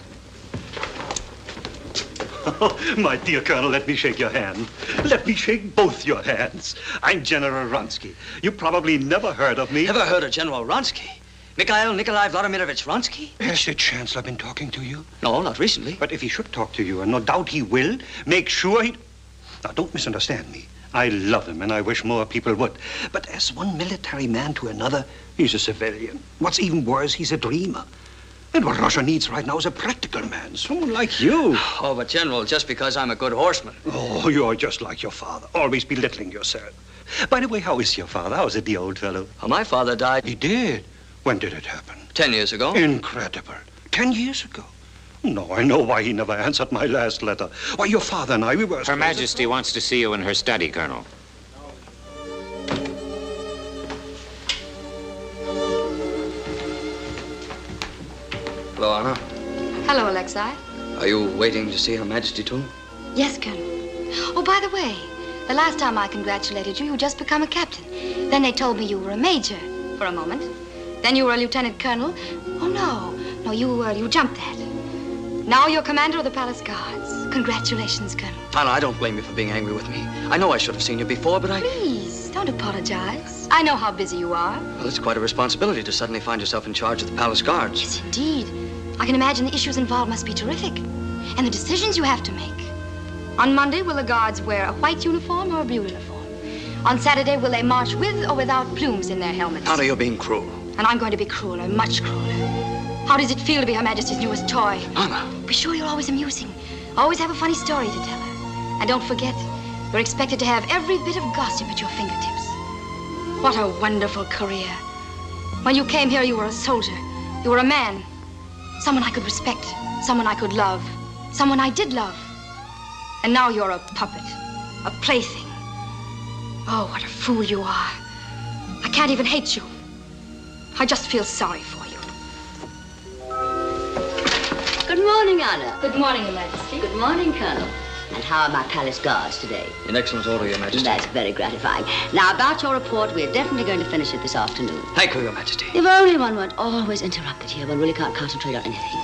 Oh, my dear Colonel, let me shake your hand. Let me shake both your hands. I'm General Ronsky. You probably never heard of me. Never heard of General Ronsky? Mikhail Nikolai Vladimirovich Ronsky? Has the Chancellor been talking to you? No, not recently. But if he should talk to you, and no doubt he will, make sure he... Now, don't misunderstand me. I love him, and I wish more people would. But as one military man to another, he's a civilian. What's even worse, he's a dreamer. And what Russia needs right now is a practical man, someone like you. Oh, but General, just because I'm a good horseman. Oh, you're just like your father, always belittling yourself. By the way, how is your father? How's it, the old fellow? Oh, my father died. He did? When did it happen? 10 years ago. Incredible. 10 years ago? No, I know why he never answered my last letter. Why, your father and I, we were... Her Majesty wants to see you in her study, Colonel. Hello, Anna. Hello, Alexei. Are you waiting to see Her Majesty, too? Yes, Colonel. Oh, by the way, the last time I congratulated you, you just become a captain. Then they told me you were a major for a moment. Then you were a lieutenant colonel. Oh, no, you jumped that. Now you're commander of the palace guards. Congratulations, Colonel. Anna, I don't blame you for being angry with me. I know I should have seen you before, but Please, don't apologize. I know how busy you are. Well, it's quite a responsibility to suddenly find yourself in charge of the palace guards. Yes, indeed. I can imagine the issues involved must be terrific. And the decisions you have to make. On Monday, will the guards wear a white uniform or a blue uniform? On Saturday, will they march with or without plumes in their helmets? Anna, you're being cruel. And I'm going to be crueler, much crueler. How does it feel to be Her Majesty's newest toy? Anna. Be sure you're always amusing. Always have a funny story to tell her. And don't forget, you're expected to have every bit of gossip at your fingertips. What a wonderful career. When you came here, you were a soldier. You were a man. Someone I could respect. Someone I could love. Someone I did love. And now you're a puppet. A plaything. Oh, what a fool you are. I can't even hate you. I just feel sorry for you. Good morning, Anna. Good morning, Your Majesty. Good morning, Colonel. And how are my palace guards today? In excellent order, Your Majesty. That's very gratifying. Now, about your report, we're definitely going to finish it this afternoon. Thank you, Your Majesty. If only one weren't always interrupted here, one really can't concentrate on anything.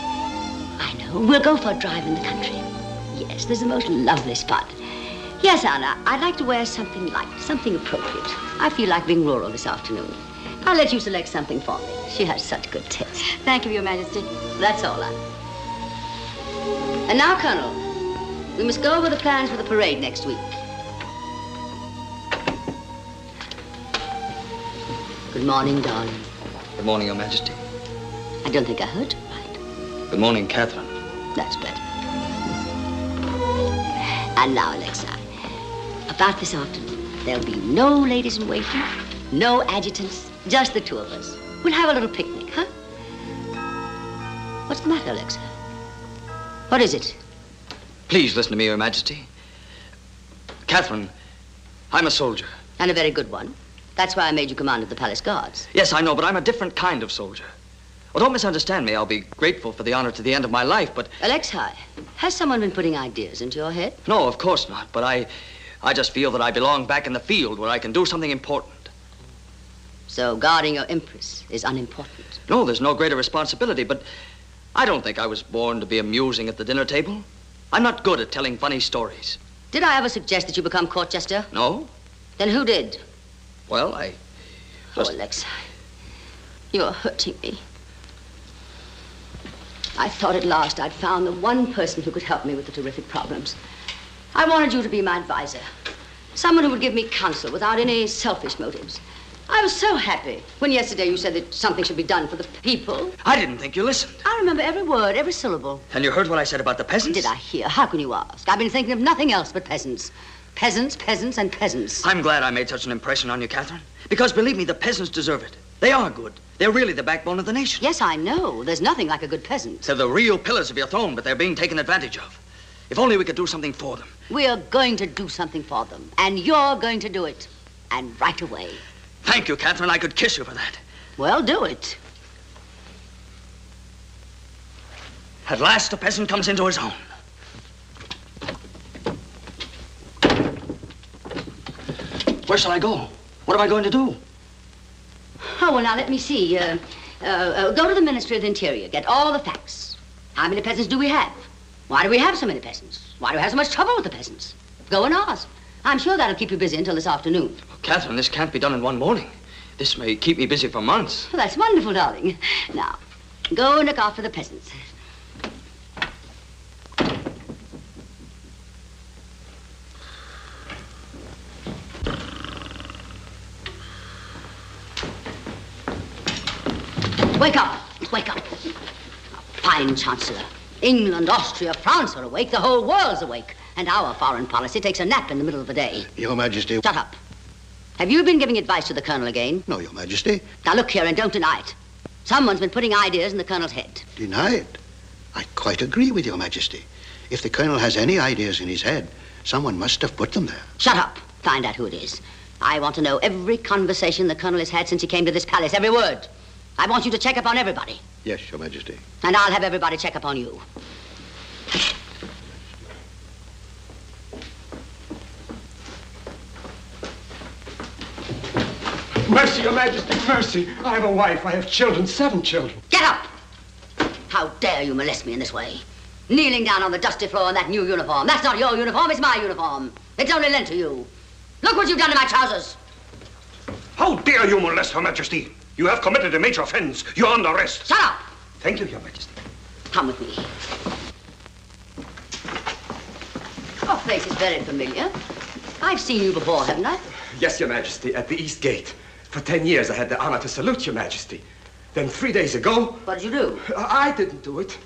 I know. We'll go for a drive in the country. Yes, there's the most lovely spot. Yes, Anna, I'd like to wear something light, something appropriate. I feel like being rural this afternoon. I'll let you select something for me. She has such good taste. Thank you, Your Majesty. That's all, Anna. And now, Colonel, we must go over the plans for the parade next week. Good morning, darling. Good morning, Your Majesty. I don't think I heard you right. Good morning, Catherine. That's better. And now, Alexei, about this afternoon, there'll be no ladies in waiting, no adjutants, just the two of us. We'll have a little picnic, huh? What's the matter, Alexei? What is it? Please listen to me, Your Majesty. Catherine, I'm a soldier. And a very good one. That's why I made you commander of the palace guards. Yes, I know, but I'm a different kind of soldier. Well, don't misunderstand me. I'll be grateful for the honor to the end of my life, but... Alexei, has someone been putting ideas into your head? No, of course not. But I just feel that I belong back in the field where I can do something important. So guarding your empress is unimportant? No, there's no greater responsibility, but I don't think I was born to be amusing at the dinner table. I'm not good at telling funny stories. Did I ever suggest that you become court jester? No. Then who did? Well, Oh, Alexei, you're hurting me. I thought at last I'd found the one person who could help me with the terrific problems. I wanted you to be my advisor. Someone who would give me counsel without any selfish motives. I was so happy when yesterday you said that something should be done for the people. I didn't think you listened. I remember every word, every syllable. And you heard what I said about the peasants? Did I hear? How can you ask? I've been thinking of nothing else but peasants. Peasants, peasants, and peasants. I'm glad I made such an impression on you, Catherine. Because believe me, the peasants deserve it. They are good. They're really the backbone of the nation. Yes, I know. There's nothing like a good peasant. They're the real pillars of your throne, but they're being taken advantage of. If only we could do something for them. We are going to do something for them. And you're going to do it. And right away. Thank you, Catherine. I could kiss you for that. Well, do it. At last, a peasant comes into his own. Where shall I go? What am I going to do? Oh, well, now, let me see. Go to the Ministry of the Interior. Get all the facts. How many peasants do we have? Why do we have so many peasants? Why do we have so much trouble with the peasants? Go and ask. I'm sure that'll keep you busy until this afternoon. Oh, Catherine, this can't be done in one morning. This may keep me busy for months. Well, that's wonderful, darling. Now, go and look after the peasants. Wake up! Wake up! Fine Chancellor. England, Austria, France are awake. The whole world's awake. And our foreign policy takes a nap in the middle of the day. Your Majesty. Shut up. Have you been giving advice to the Colonel again? No, Your Majesty. Now look here and don't deny it. Someone's been putting ideas in the Colonel's head. Deny it? I quite agree with Your Majesty. If the Colonel has any ideas in his head, someone must have put them there. Shut up. Find out who it is. I want to know every conversation the Colonel has had since he came to this palace, every word. I want you to check up on everybody. Yes, Your Majesty. And I'll have everybody check up on you. Mercy, Your Majesty, mercy. I have a wife. I have children, 7 children. Get up! How dare you molest me in this way? Kneeling down on the dusty floor in that new uniform. That's not your uniform, it's my uniform. It's only lent to you. Look what you've done to my trousers. How dare you molest Her Majesty? You have committed a major offense. You're under arrest. Shut up! Thank you, Your Majesty. Come with me. Your face is very familiar. I've seen you before, haven't I? Yes, Your Majesty, at the East Gate. For 10 years, I had the honor to salute Your Majesty. Then 3 days ago... What did you do? I didn't do it.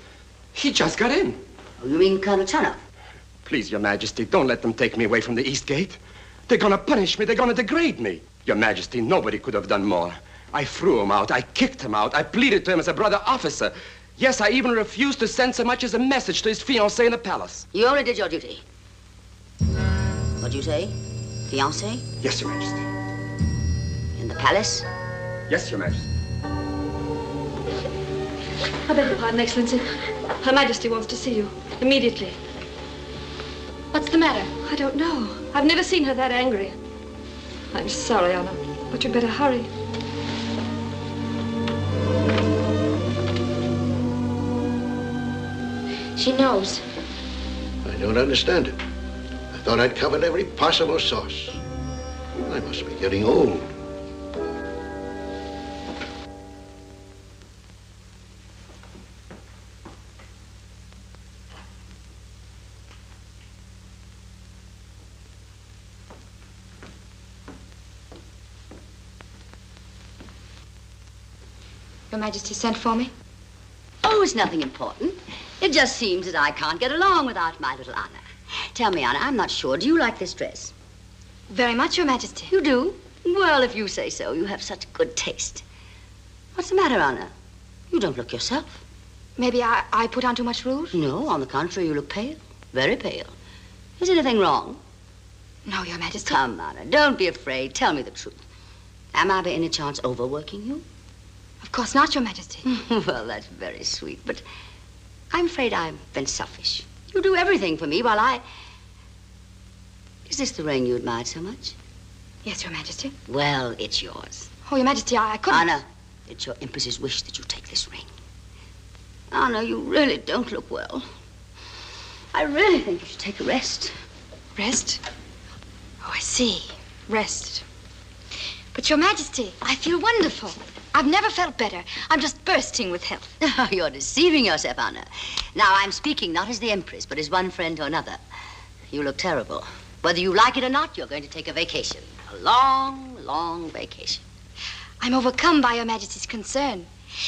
He just got in. Oh, you mean Colonel Channock? Please, Your Majesty, don't let them take me away from the East Gate. They're gonna punish me. They're gonna degrade me. Your Majesty, nobody could have done more. I threw him out. I kicked him out. I pleaded to him as a brother officer. Yes, I even refused to send so much as a message to his fiancée in the palace. You only did your duty. What'd you say? Fiancée? Yes, Your Majesty. In the palace? Yes, Your Majesty. I beg your pardon, Excellency. Her Majesty wants to see you. Immediately. What's the matter? I don't know. I've never seen her that angry. I'm sorry, Anna, but you'd better hurry. She knows. I don't understand it. I thought I'd covered every possible source. I must be getting old. Your Majesty sent for me? Oh, it's nothing important. It just seems that I can't get along without my little Anna. Tell me, Anna, I'm not sure. Do you like this dress? Very much, Your Majesty. You do? Well, if you say so, you have such good taste. What's the matter, Anna? You don't look yourself. Maybe I put on too much rouge? No, on the contrary, you look pale. Very pale. Is anything wrong? No, Your Majesty. Come, Anna, don't be afraid. Tell me the truth. Am I by any chance overworking you? Of course not, Your Majesty. Well, that's very sweet, but I'm afraid I've been selfish. You do everything for me while I... Is this the ring you admired so much? Yes, Your Majesty. Well, it's yours. Oh, Your Majesty, I couldn't... Anna, it's your Empress's wish that you take this ring. Anna, you really don't look well. I really think you should take a rest. Rest? Oh, I see. Rest. But, Your Majesty, I feel wonderful. I've never felt better. I'm just bursting with health. You're deceiving yourself, Anna. Now, I'm speaking not as the Empress, but as one friend to another. You look terrible. Whether you like it or not, you're going to take a vacation. A long, long vacation. I'm overcome by Your Majesty's concern.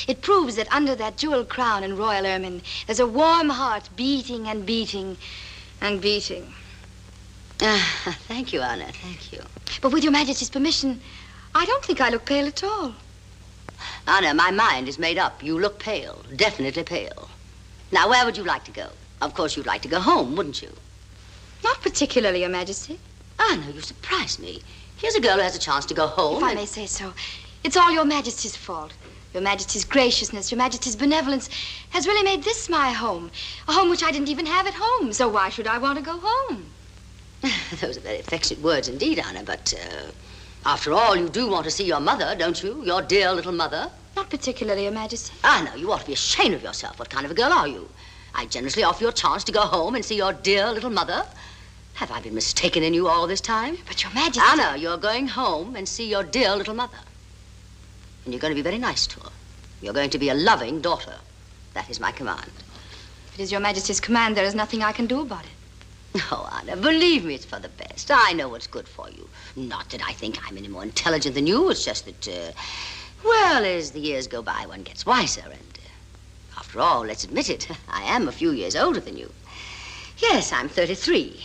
It proves that under that jeweled crown and royal ermine, there's a warm heart beating and beating and beating. Thank you, Anna, thank you. But with Your Majesty's permission, I don't think I look pale at all. Anna, my mind is made up. You look pale, definitely pale. Now, where would you like to go? Of course, you'd like to go home, wouldn't you? Not particularly, Your Majesty. Anna, you surprise me. Here's a girl who has a chance to go home. If I may say so, it's all Your Majesty's fault. Your Majesty's graciousness, Your Majesty's benevolence has really made this my home. A home which I didn't even have at home. So why should I want to go home? Those are very affectionate words indeed, Anna, but after all, you do want to see your mother, don't you? Your dear little mother. Not particularly, Your Majesty. Anna, you ought to be ashamed of yourself. What kind of a girl are you? I generously offer you a chance to go home and see your dear little mother. Have I been mistaken in you all this time? But Your Majesty... Anna, you're going home and see your dear little mother. And you're going to be very nice to her. You're going to be a loving daughter. That is my command. If it is Your Majesty's command, there is nothing I can do about it. Oh, Anna, believe me, it's for the best. I know what's good for you. Not that I think I'm any more intelligent than you. It's just that, well, as the years go by, one gets wiser. And after all, let's admit it, I am a few years older than you. Yes, I'm 33.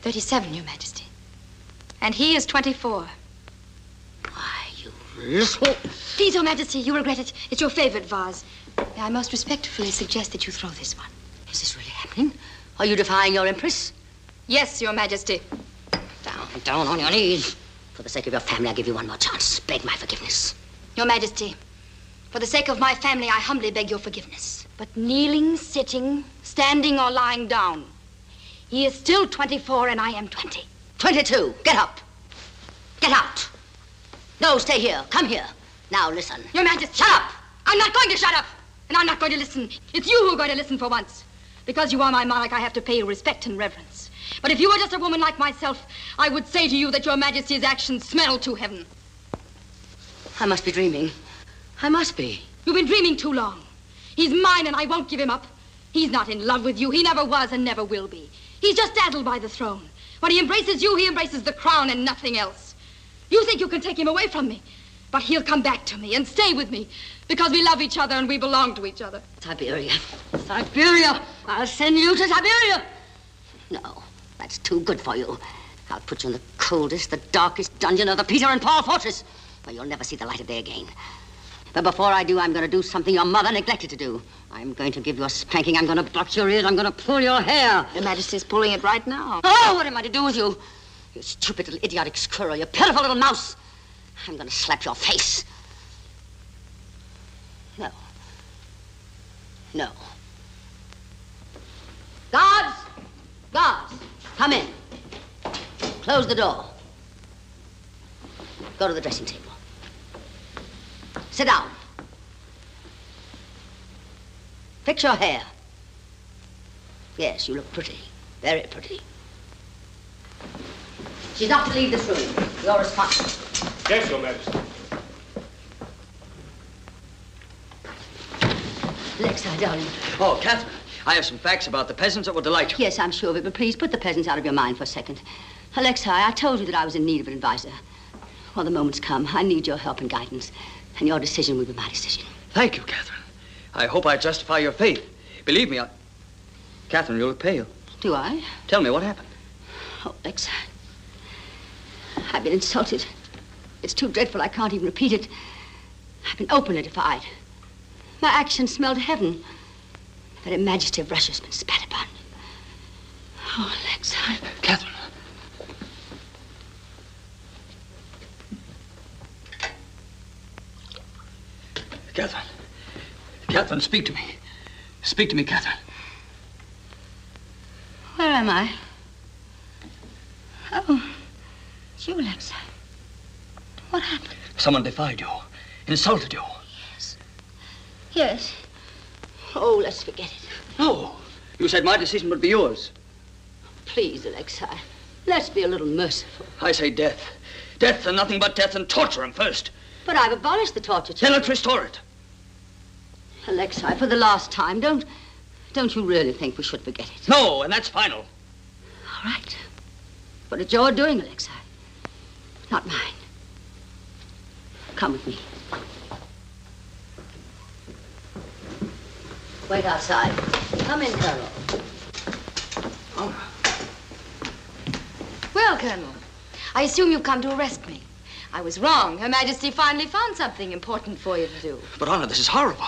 37, Your Majesty. And he is 24. Why, you little... Please, Your Majesty, you regret it. It's your favorite vase. May I most respectfully suggest that you throw this one. Is this really happening? Are you defying your Empress? Yes, Your Majesty. Down on your knees. For the sake of your family, I give you one more chance. Beg my forgiveness. Your Majesty, for the sake of my family, I humbly beg your forgiveness. But kneeling, sitting, standing, or lying down, he is still 24 and I am 20. 22. Get up. Get out. No, stay here. Come here. Now listen. Your Majesty. Shut up. I'm not going to shut up. And I'm not going to listen. It's you who are going to listen for once. Because you are my monarch, I have to pay you respect and reverence. But if you were just a woman like myself, I would say to you that Your Majesty's actions smell to heaven. I must be dreaming. I must be. You've been dreaming too long. He's mine and I won't give him up. He's not in love with you. He never was and never will be. He's just dazzled by the throne. When he embraces you, he embraces the crown and nothing else. You think you can take him away from me, but he'll come back to me and stay with me because we love each other and we belong to each other. Siberia. Siberia! I'll send you to Siberia! No, that's too good for you. I'll put you in the coldest, the darkest dungeon of the Peter and Paul Fortress, where you'll never see the light of day again. But before I do, I'm going to do something your mother neglected to do. I'm going to give you a spanking. I'm going to box your ears. I'm going to pull your hair. Your Majesty's pulling it right now. Oh, what am I to do with you? You stupid little idiotic squirrel. You pitiful little mouse. I'm going to slap your face. No. No. Guards! Guards! Come in. Close the door. Go to the dressing table. Sit down. Fix your hair. Yes, you look pretty. Very pretty. She's not to leave this room. You're responsible. Yes, Your Majesty. Alexa, darling. Oh, Catherine, I have some facts about the peasants that will delight you. Yes, I'm sure of it, but please put the peasants out of your mind for a second. Alexa, I told you that I was in need of an advisor. Well, the moment's come. I need your help and guidance, and your decision will be my decision. Thank you, Catherine. I hope I justify your faith. Believe me, Catherine, you look pale. Do I? Tell me what happened. Oh, Alexa, I've been insulted. It's too dreadful. I can't even repeat it. I've been openly defied. My actions smell to heaven. The very majesty of Russia has been spat upon. Oh, Alexa. Catherine. Catherine. Catherine, speak to me. Speak to me, Catherine. Where am I? Oh, it's you, Alexa. What happened? Someone defied you, insulted you. Yes. Yes. Oh, let's forget it. No. You said my decision would be yours. Please, Alexa, let's be a little merciful. I say death. Death and nothing but death, and torture him first. But I've abolished the torture. Then let's restore it. Alexa, for the last time, don't you really think we should forget it? No, and that's final. right. But it's your doing, Alexei. Not mine. Come with me. Wait outside. Come in, Colonel. Well, Colonel, I assume you've come to arrest me. I was wrong. Her Majesty finally found something important for you to do. But, Honor, this is horrible.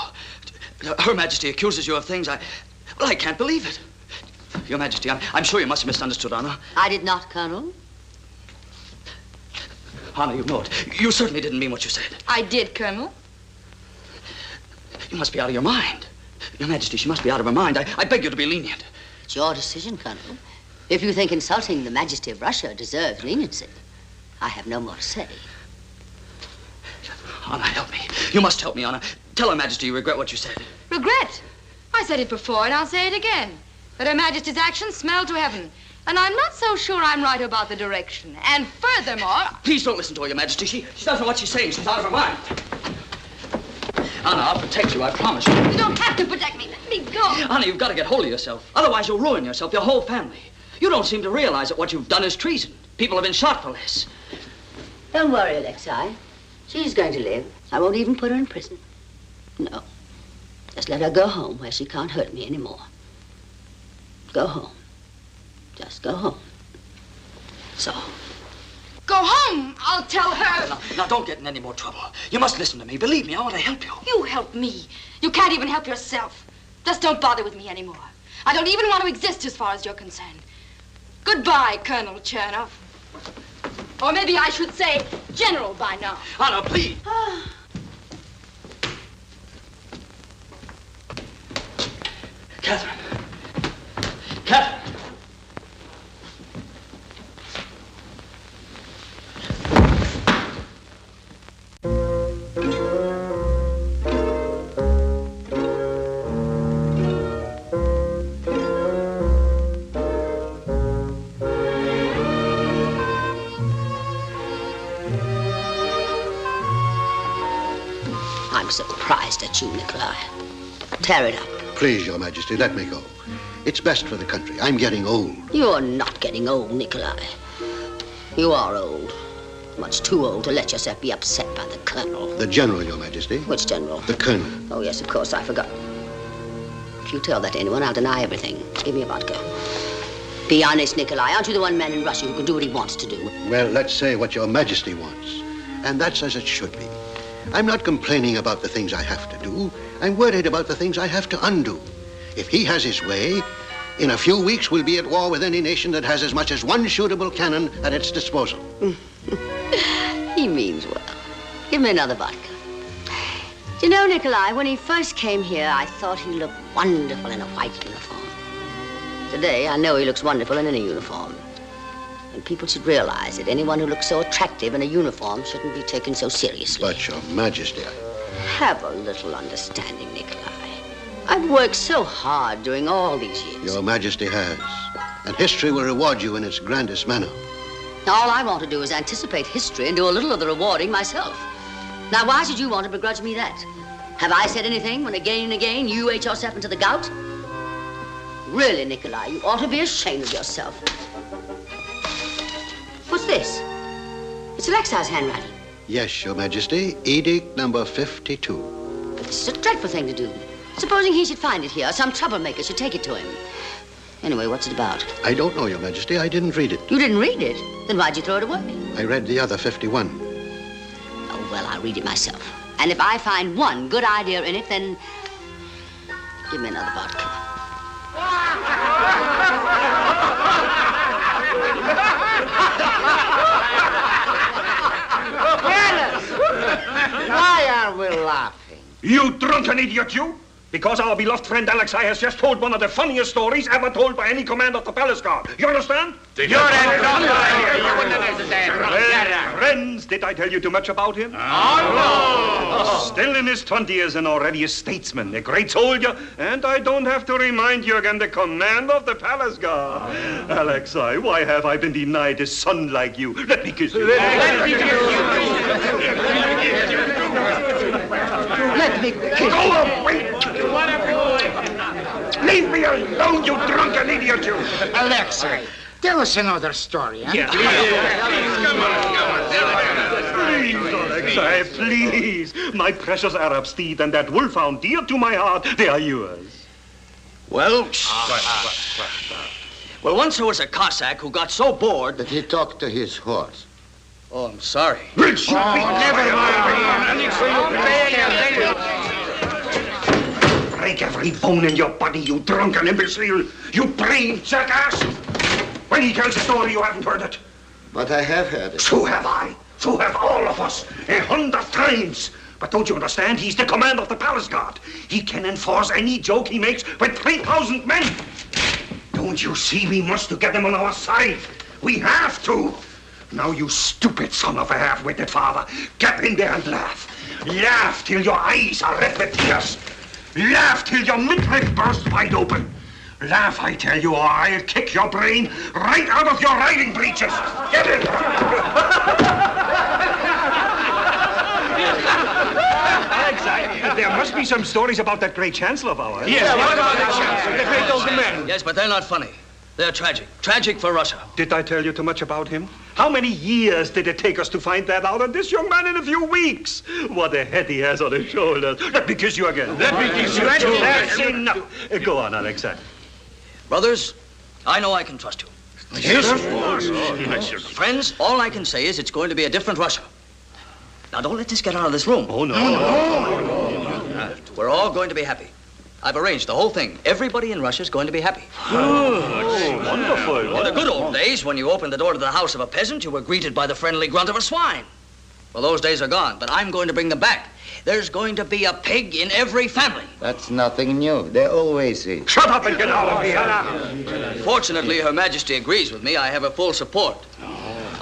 Her Majesty accuses you of things I can't believe it. Your Majesty, I'm sure you must have misunderstood, Honor. I did not, Colonel. Honor, you know it. You certainly didn't mean what you said. I did, Colonel. You must be out of your mind. Your Majesty, she must be out of her mind. I beg you to be lenient. It's your decision, Colonel. If you think insulting the Majesty of Russia deserves leniency, I have no more to say. Honor, help me. You must help me, Honor. Tell Her Majesty you regret what you said. Regret? I said it before, and I'll say it again. That Her Majesty's actions smell to heaven. And I'm not so sure I'm right about the direction. And furthermore... Please don't listen to her, Your Majesty. She doesn't know what she's saying. She's out of her mind. Anna, I'll protect you, I promise you. You don't have to protect me. Let me go. Anna, you've got to get hold of yourself. Otherwise, you'll ruin yourself, your whole family. You don't seem to realize that what you've done is treason. People have been shot for this. Don't worry, Alexei. She's going to live. I won't even put her in prison. No. Just let her go home where she can't hurt me anymore. Go home. Just go home. So. Go home, I'll tell her. Now, don't get in any more trouble. You must listen to me. Believe me, I want to help you. You help me. You can't even help yourself. Just don't bother with me anymore. I don't even want to exist as far as you're concerned. Goodbye, Colonel Chernoff. Or maybe I should say General by now. Anna, please. Catherine. Catherine. I'm surprised at you, Nikolai. Tear it up. Please, Your Majesty, let me go. It's best for the country. I'm getting old. You're not getting old, Nikolai. You are old. Much too old to let yourself be upset by the colonel. The general, Your Majesty. Which general? The colonel. Oh, yes, of course, I forgot. If you tell that to anyone, I'll deny everything. Give me a vodka. Be honest, Nikolai. Aren't you the one man in Russia who can do what he wants to do? Well, let's say what Your Majesty wants. And that's as it should be. I'm not complaining about the things I have to do. I'm worried about the things I have to undo. If he has his way, in a few weeks we'll be at war with any nation that has as much as one shootable cannon at its disposal. He means well. Give me another vodka. Do you know, Nikolai, when he first came here, I thought he looked wonderful in a white uniform. Today, I know he looks wonderful in any uniform. And people should realize that anyone who looks so attractive in a uniform shouldn't be taken so seriously. But, Your Majesty, Have a little understanding, Nikolai. I've worked so hard during all these years. Your Majesty has. And history will reward you in its grandest manner. All I want to do is anticipate history and do a little of the rewarding myself. Now, why should you want to begrudge me that? Have I said anything when again and again you ate yourself into the gout? Really, Nikolai, you ought to be ashamed of yourself. What's this? It's Alexei's handwriting. Yes, Your Majesty. Edict number 52. But this is a dreadful thing to do. Supposing he should find it here, some troublemaker should take it to him. Anyway, what's it about? I don't know, Your Majesty. I didn't read it. You didn't read it? Then why'd you throw it away? I read the other 51. Oh, well, I'll read it myself. And if I find one good idea in it, then give me another vodka. Why are we laughing? You drunken idiot, you! Because our beloved friend Alexei has just told one of the funniest stories ever told by any commander of the palace guard. You understand? Friends, did I tell you too much about him? Oh, no! Still in his 20s and already a statesman, a great soldier, and I don't have to remind you again, the commander of the palace guard. Alexei, why have I been denied a son like you? Let me kiss you. Let me kiss you. Go away! Leave me alone, you drunken idiot, you! Alexei, Tell us another story, huh? Yeah. Please, Alexei, please. My precious Arab steed and that wolfhound dear to my heart, they are yours. Well, well, once there was a Cossack who got so bored that he talked to his horse. Oh, I'm sorry. Never Break every bone in your body, you drunken imbecile. You brain jackass. When he tells a story, you haven't heard it. But I have heard it. So have I. So have all of us. 100 times. But don't you understand? He's the commander of the palace guard. He can enforce any joke he makes with 3,000 men. Don't you see we must to get him on our side? We have to. Now, you stupid son of a half-witted father, get in there and laugh. Laugh till your eyes are red with tears. Laugh till your midriff bursts wide open. Laugh, I tell you, or I'll kick your brain right out of your riding breeches. Get in. There must be some stories about that great chancellor of ours. Yes, what about that chancellor? The great old man. Yes, but they're not funny. They're tragic. Tragic for Russia. Did I tell you too much about him? How many years did it take us to find that out? And this young man in a few weeks. What a head he has on his shoulders. Let me kiss you again. Let me kiss you too. That's enough. Go on, Alexei. Brothers, I know I can trust you. Yes, of course. Friends, all I can say is it's going to be a different Russia. Now, don't let this get out of this room. Oh, no. We're all going to be happy. I've arranged the whole thing. Everybody in Russia is going to be happy. Wonderful. In the good old days, when you opened the door to the house of a peasant, you were greeted by the friendly grunt of a swine. Well, those days are gone, but I'm going to bring them back. There's going to be a pig in every family. That's nothing new. They always is. Shut up and get out of here. Fortunately, Her Majesty agrees with me. I have her full support.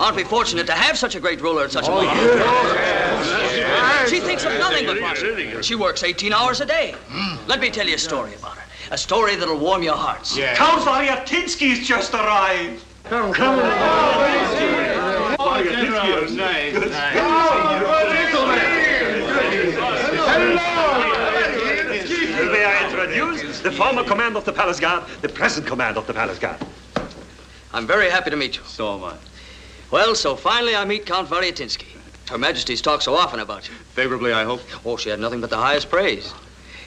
Aren't we fortunate to have such a great ruler at such a moment? She thinks of nothing but Russia. She works 18 hours a day. Let me tell you a story about her. A story that'll warm your hearts. Count Variatinsky's just arrived. Come. May I introduce the former commander of the palace guard, the present commander of the palace guard. I'm very happy to meet you. So am I. Well, so finally I meet Count Variatinsky. Her Majesty's talked so often about you. Favorably, I hope. Oh, she had nothing but the highest praise.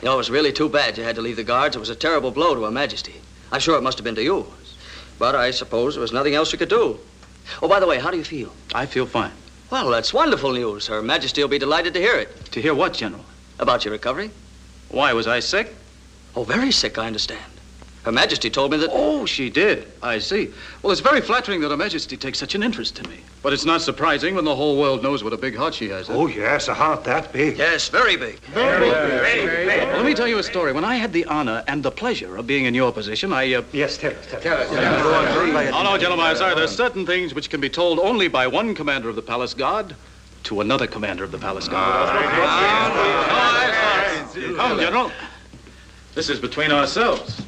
You know, it was really too bad you had to leave the Guards. It was a terrible blow to Her Majesty. I'm sure it must have been to you. But I suppose there was nothing else you could do. Oh, by the way, how do you feel? I feel fine. Well, that's wonderful news. Her Majesty will be delighted to hear it. To hear what, General? About your recovery. Why, was I sick? Oh, very sick, I understand. Her Majesty told me that... Oh, she did. I see. Well, it's very flattering that Her Majesty takes such an interest in me. But it's not surprising when the whole world knows what a big heart she has. Oh, yes, a heart that big. Yes, very big. Very big. Well, let me tell you a story. When I had the honor and the pleasure of being in your position, Yes, tell us. Oh, no, gentlemen, I'm sorry. There are certain things which can be told only by one commander of the palace guard to another commander of the palace guard. Come, General. This is between ourselves.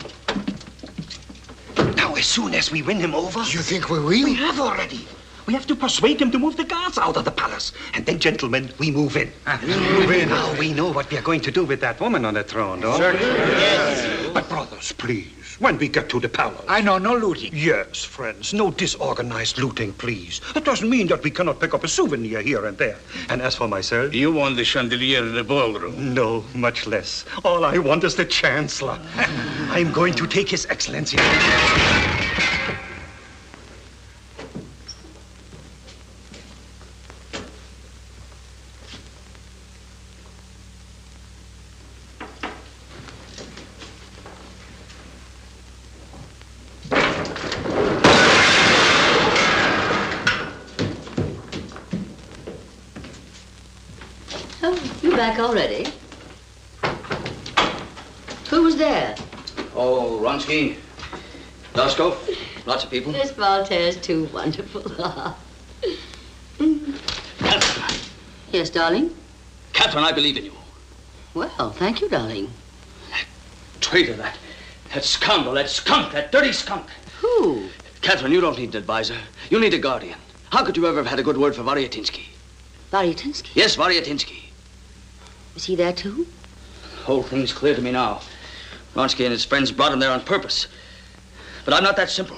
Now, as soon as we win him over... You think we will? We have already. We have to persuade him to move the guards out of the palace. And then, gentlemen, we move in. Now we know what we are going to do with that woman on the throne, don't we? Yes. But, brothers, please, when we get to the palace... I know, no looting. Yes, friends, no disorganized looting, please. That doesn't mean that we cannot pick up a souvenir here and there. And as for myself... You want the chandelier in the ballroom? No, much less. All I want is the Chancellor. I'm going to take His Excellency... You back already? Who was there? Oh, Ronsky, Doskov, lots of people. Miss Voltaire's too wonderful. Catherine. Yes, darling? Catherine, I believe in you. Well, thank you, darling. Traitor, that scoundrel, that skunk, that dirty skunk. Who? Catherine, you don't need an advisor. You need a guardian. How could you ever have had a good word for Variatinsky? Variatinsky? Yes, Variatinsky. Was he there, too? The whole thing's clear to me now. Ronsky and his friends brought him there on purpose. But I'm not that simple.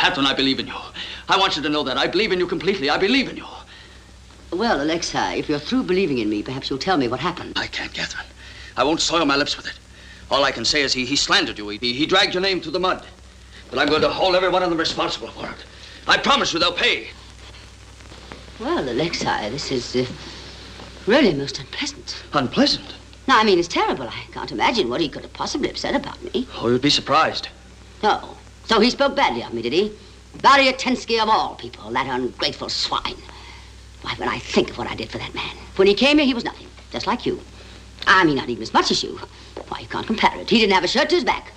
Catherine, I believe in you. I want you to know that. I believe in you completely. I believe in you. Well, Alexei, if you're through believing in me, perhaps you'll tell me what happened. I can't, Catherine. I won't soil my lips with it. All I can say is he slandered you. He dragged your name through the mud. But I'm going to hold every one of them responsible for it. I promise you they'll pay. Well, Alexei, this is really most unpleasant. Unpleasant? No, I mean, it's terrible. I can't imagine what he could have possibly have said about me. Oh, you'd be surprised. No. So he spoke badly of me, did he? Variatensky of all people, that ungrateful swine. Why, when I think of what I did for that man. When he came here, he was nothing, just like you. I mean, not even as much as you. Why, you can't compare it. He didn't have a shirt to his back.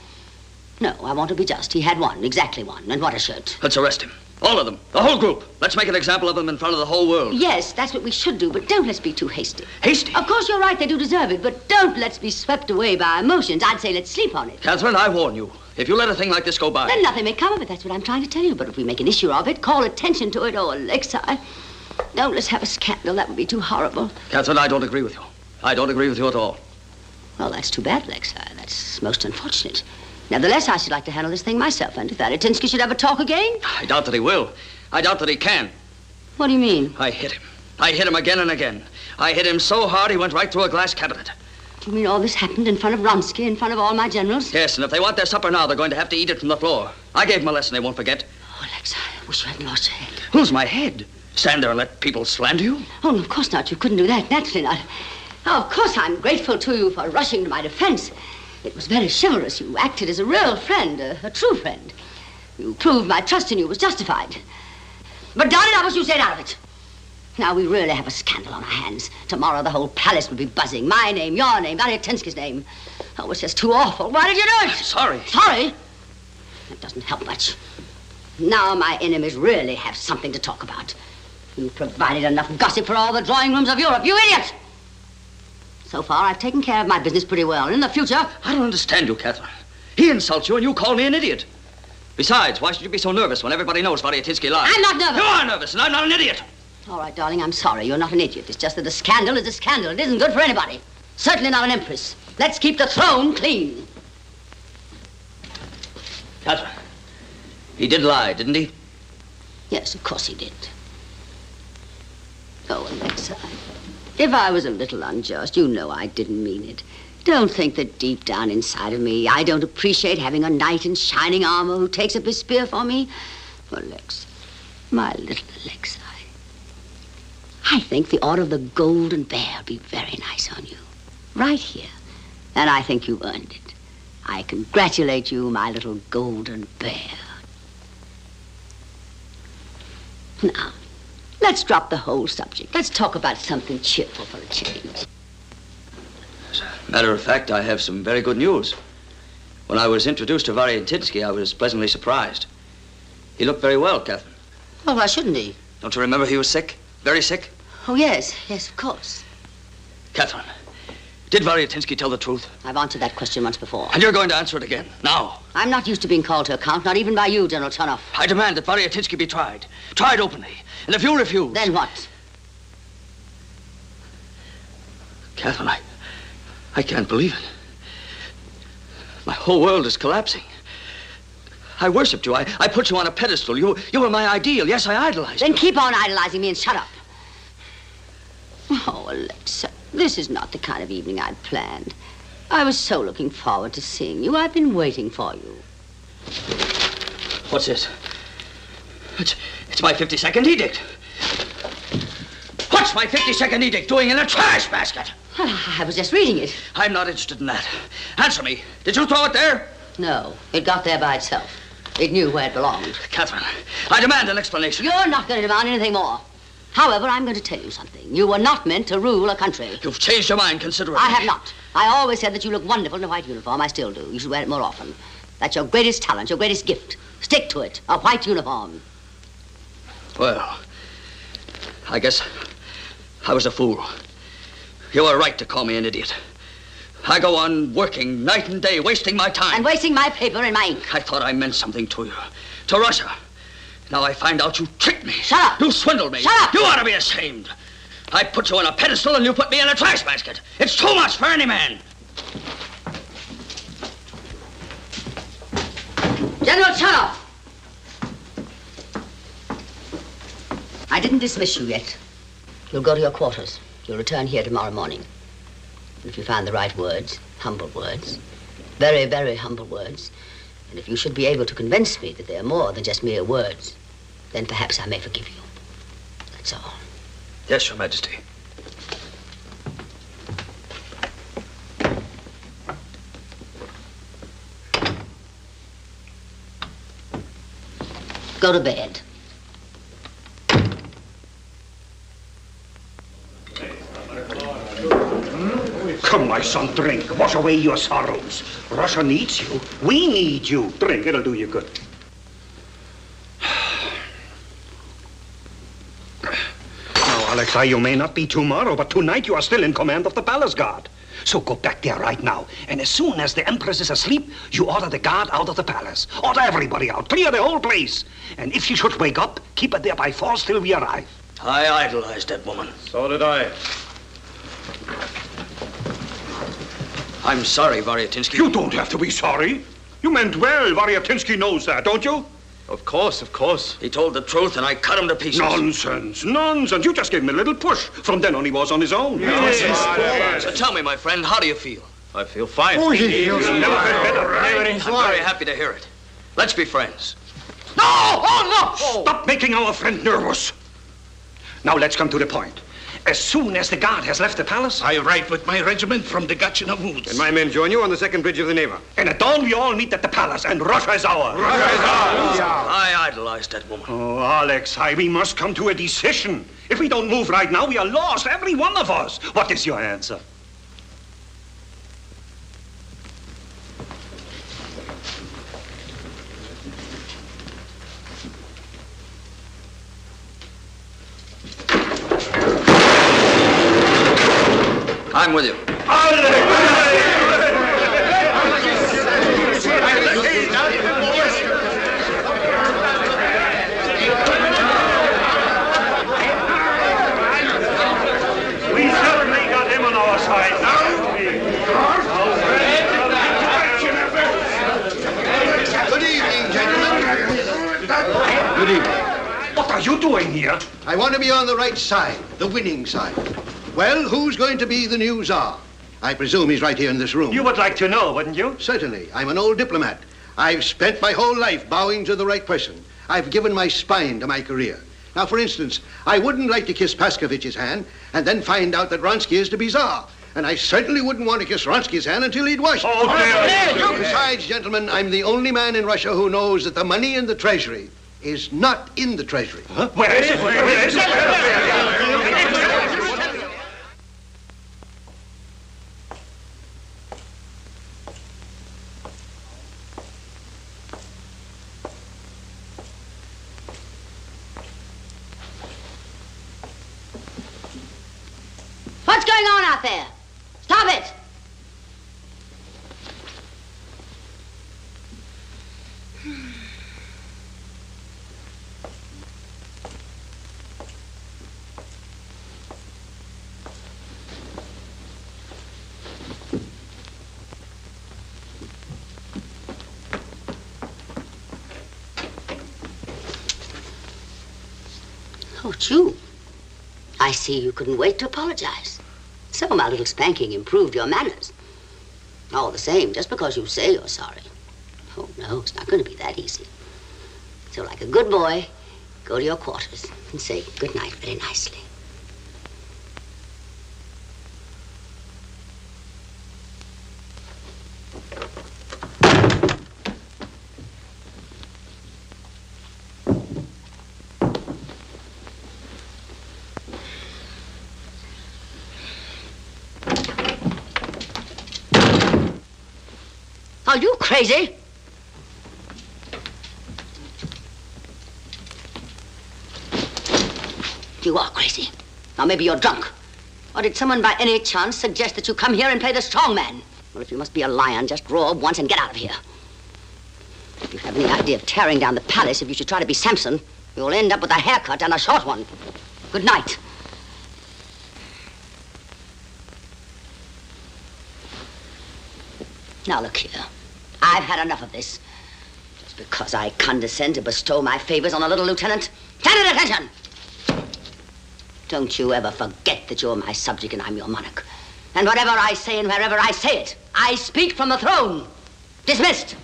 No, I want to be just. He had one, exactly one. And what a shirt. Let's arrest him. All of them. The whole group. Let's make an example of them in front of the whole world. Yes, that's what we should do, but don't let's be too hasty. Hasty? Of course, you're right. They do deserve it, but don't let's be swept away by emotions. I'd say let's sleep on it. Catherine, I warn you. If you let a thing like this go by... Then nothing may come of it. That's what I'm trying to tell you. But if we make an issue of it, call attention to it, oh, Alexei, don't let's have a scandal. That would be too horrible. Catherine, I don't agree with you. I don't agree with you at all. Well, that's too bad, Alexei. That's most unfortunate. Nevertheless, I should like to handle this thing myself, and if Variatensky should ever talk again... I doubt that he will. I doubt that he can. What do you mean? I hit him. I hit him again and again. I hit him so hard he went right through a glass cabinet. You mean all this happened in front of Vronsky, in front of all my generals? Yes, and if they want their supper now, they're going to have to eat it from the floor. I gave them a lesson they won't forget. Oh, Alexei, I wish you hadn't lost your head. Lose my head? Stand there and let people slander you? Oh, no, of course not. You couldn't do that. Naturally not. Oh, of course I'm grateful to you for rushing to my defense. It was very chivalrous. You acted as a real friend, a true friend. You proved my trust in you was justified. But darn it, I wish you stayed out of it. Now we really have a scandal on our hands. Tomorrow the whole palace will be buzzing. My name, your name, Variatensky's name. Oh, it's just too awful. Why did you do it? Sorry. Sorry? That doesn't help much. Now my enemies really have something to talk about. You provided enough gossip for all the drawing rooms of Europe. You idiot! So far, I've taken care of my business pretty well. And in the future... I don't understand you, Catherine. He insults you and you call me an idiot. Besides, why should you be so nervous when everybody knows Variatensky lies? I'm not nervous. You are nervous, and I'm not an idiot. All right, darling, I'm sorry. You're not an idiot. It's just that a scandal is a scandal. It isn't good for anybody. Certainly not an empress. Let's keep the throne clean. Catherine, he did lie, didn't he? Yes, of course he did. Oh, Alexei, if I was a little unjust, you know I didn't mean it. Don't think that deep down inside of me, I don't appreciate having a knight in shining armor who takes up his spear for me. Alexei, my little Alexei, I think the Order of the Golden Bear would be very nice on you. Right here. And I think you've earned it. I congratulate you, my little golden bear. Now, let's drop the whole subject. Let's talk about something cheerful for a change. As a matter of fact, I have some very good news. When I was introduced to Variatensky, I was pleasantly surprised. He looked very well, Catherine. Well, why shouldn't he? Don't you remember he was sick? Very sick? Oh, yes. Yes, of course. Catherine, did Variatensky tell the truth? I've answered that question once before. And you're going to answer it again, now. I'm not used to being called to account, not even by you, General Chernoff. I demand that Variatensky be tried. Tried openly. And if you refuse... Then what? Catherine, I can't believe it. My whole world is collapsing. I worshipped you. I put you on a pedestal. You were my ideal. Yes, I idolized you. Then keep on idolizing me and shut up. Oh, Alexei, this is not the kind of evening I'd planned. I was so looking forward to seeing you. I've been waiting for you. What's this? It's my 52nd edict. What's my 52nd edict doing in a trash basket? I was just reading it. I'm not interested in that. Answer me. Did you throw it there? No, it got there by itself. It knew where it belonged. Catherine, I demand an explanation. You're not going to demand anything more. However, I'm going to tell you something. You were not meant to rule a country. You've changed your mind considerably. I have not. I always said that you look wonderful in a white uniform. I still do. You should wear it more often. That's your greatest talent, your greatest gift. Stick to it. A white uniform. Well, I guess I was a fool. You were right to call me an idiot. I go on working night and day, wasting my time. And wasting my paper and my ink. I thought I meant something to you. To Russia. Now I find out you tricked me. Shut up. You swindled me. Shut up. You ought to be ashamed. I put you on a pedestal and you put me in a trash basket. It's too much for any man. General Chernoff. I didn't dismiss you yet. You'll go to your quarters. You'll return here tomorrow morning. If you find the right words, humble words, very, very humble words, and if you should be able to convince me that they're more than just mere words, then perhaps I may forgive you. That's all. Yes, Your Majesty. Go to bed. Come, my son, drink. Wash away your sorrows. Russia needs you. We need you. Drink, it'll do you good. Now, Alexei, you may not be tomorrow, but tonight you are still in command of the palace guard. So go back there right now, and as soon as the Empress is asleep, you order the guard out of the palace. Order everybody out. Clear the whole place. And if she should wake up, keep her there by force till we arrive. I idolized that woman. So did I. I'm sorry, Variatinsky. You don't have to be sorry. You meant well. Variatinsky knows that, don't you? Of course, of course. He told the truth, and I cut him to pieces. Nonsense, nonsense. You just gave him a little push. From then on, he was on his own. Yes. So tell me, my friend, how do you feel? I feel fine. Oh, he feels never been better. I'm very happy to hear it. Let's be friends. No! Oh, no! Stop making our friend nervous. Now, let's come to the point. As soon as the guard has left the palace, I ride with my regiment from the Gatchina woods. And my men join you on the second bridge of the Neva. And at dawn, we all meet at the palace, and Russia is ours. Russia is ours. I idolized that woman. Oh, Alexei, we must come to a decision. If we don't move right now, we are lost, every one of us. What is your answer? I'm with you. We certainly got him on our side now. Good evening, gentlemen. Good evening. What are you doing here? I want to be on the right side, the winning side. Well, who's going to be the new Tsar? I presume he's right here in this room. You would like to know, wouldn't you? Certainly. I'm an old diplomat. I've spent my whole life bowing to the right person. I've given my spine to my career. Now, for instance, I wouldn't like to kiss Paskovich's hand and then find out that Vronsky is to be Tsar. And I certainly wouldn't want to kiss Vronsky's hand until he'd washed it. Oh, dear. Besides, gentlemen, I'm the only man in Russia who knows that the money in the treasury is not in the treasury. Huh? Where is it? Where is it? What's going on out there? Stop it! Oh, it's you. I see you couldn't wait to apologize. So my little spanking improved your manners. All the same, just because you say you're sorry. Oh, no, it's not going to be that easy. So like a good boy, go to your quarters and say good night very nicely. Are you crazy? You are crazy. Now, maybe you're drunk. Or did someone by any chance suggest that you come here and play the strong man? Well, if you must be a lion, just roar once and get out of here. If you have any idea of tearing down the palace, if you should try to be Samson, you'll end up with a haircut and a short one. Good night. Now, look here. I've had enough of this. Just because I condescend to bestow my favors on a little lieutenant. Stand at attention! Don't you ever forget that you're my subject and I'm your monarch. And whatever I say and wherever I say it, I speak from the throne. Dismissed.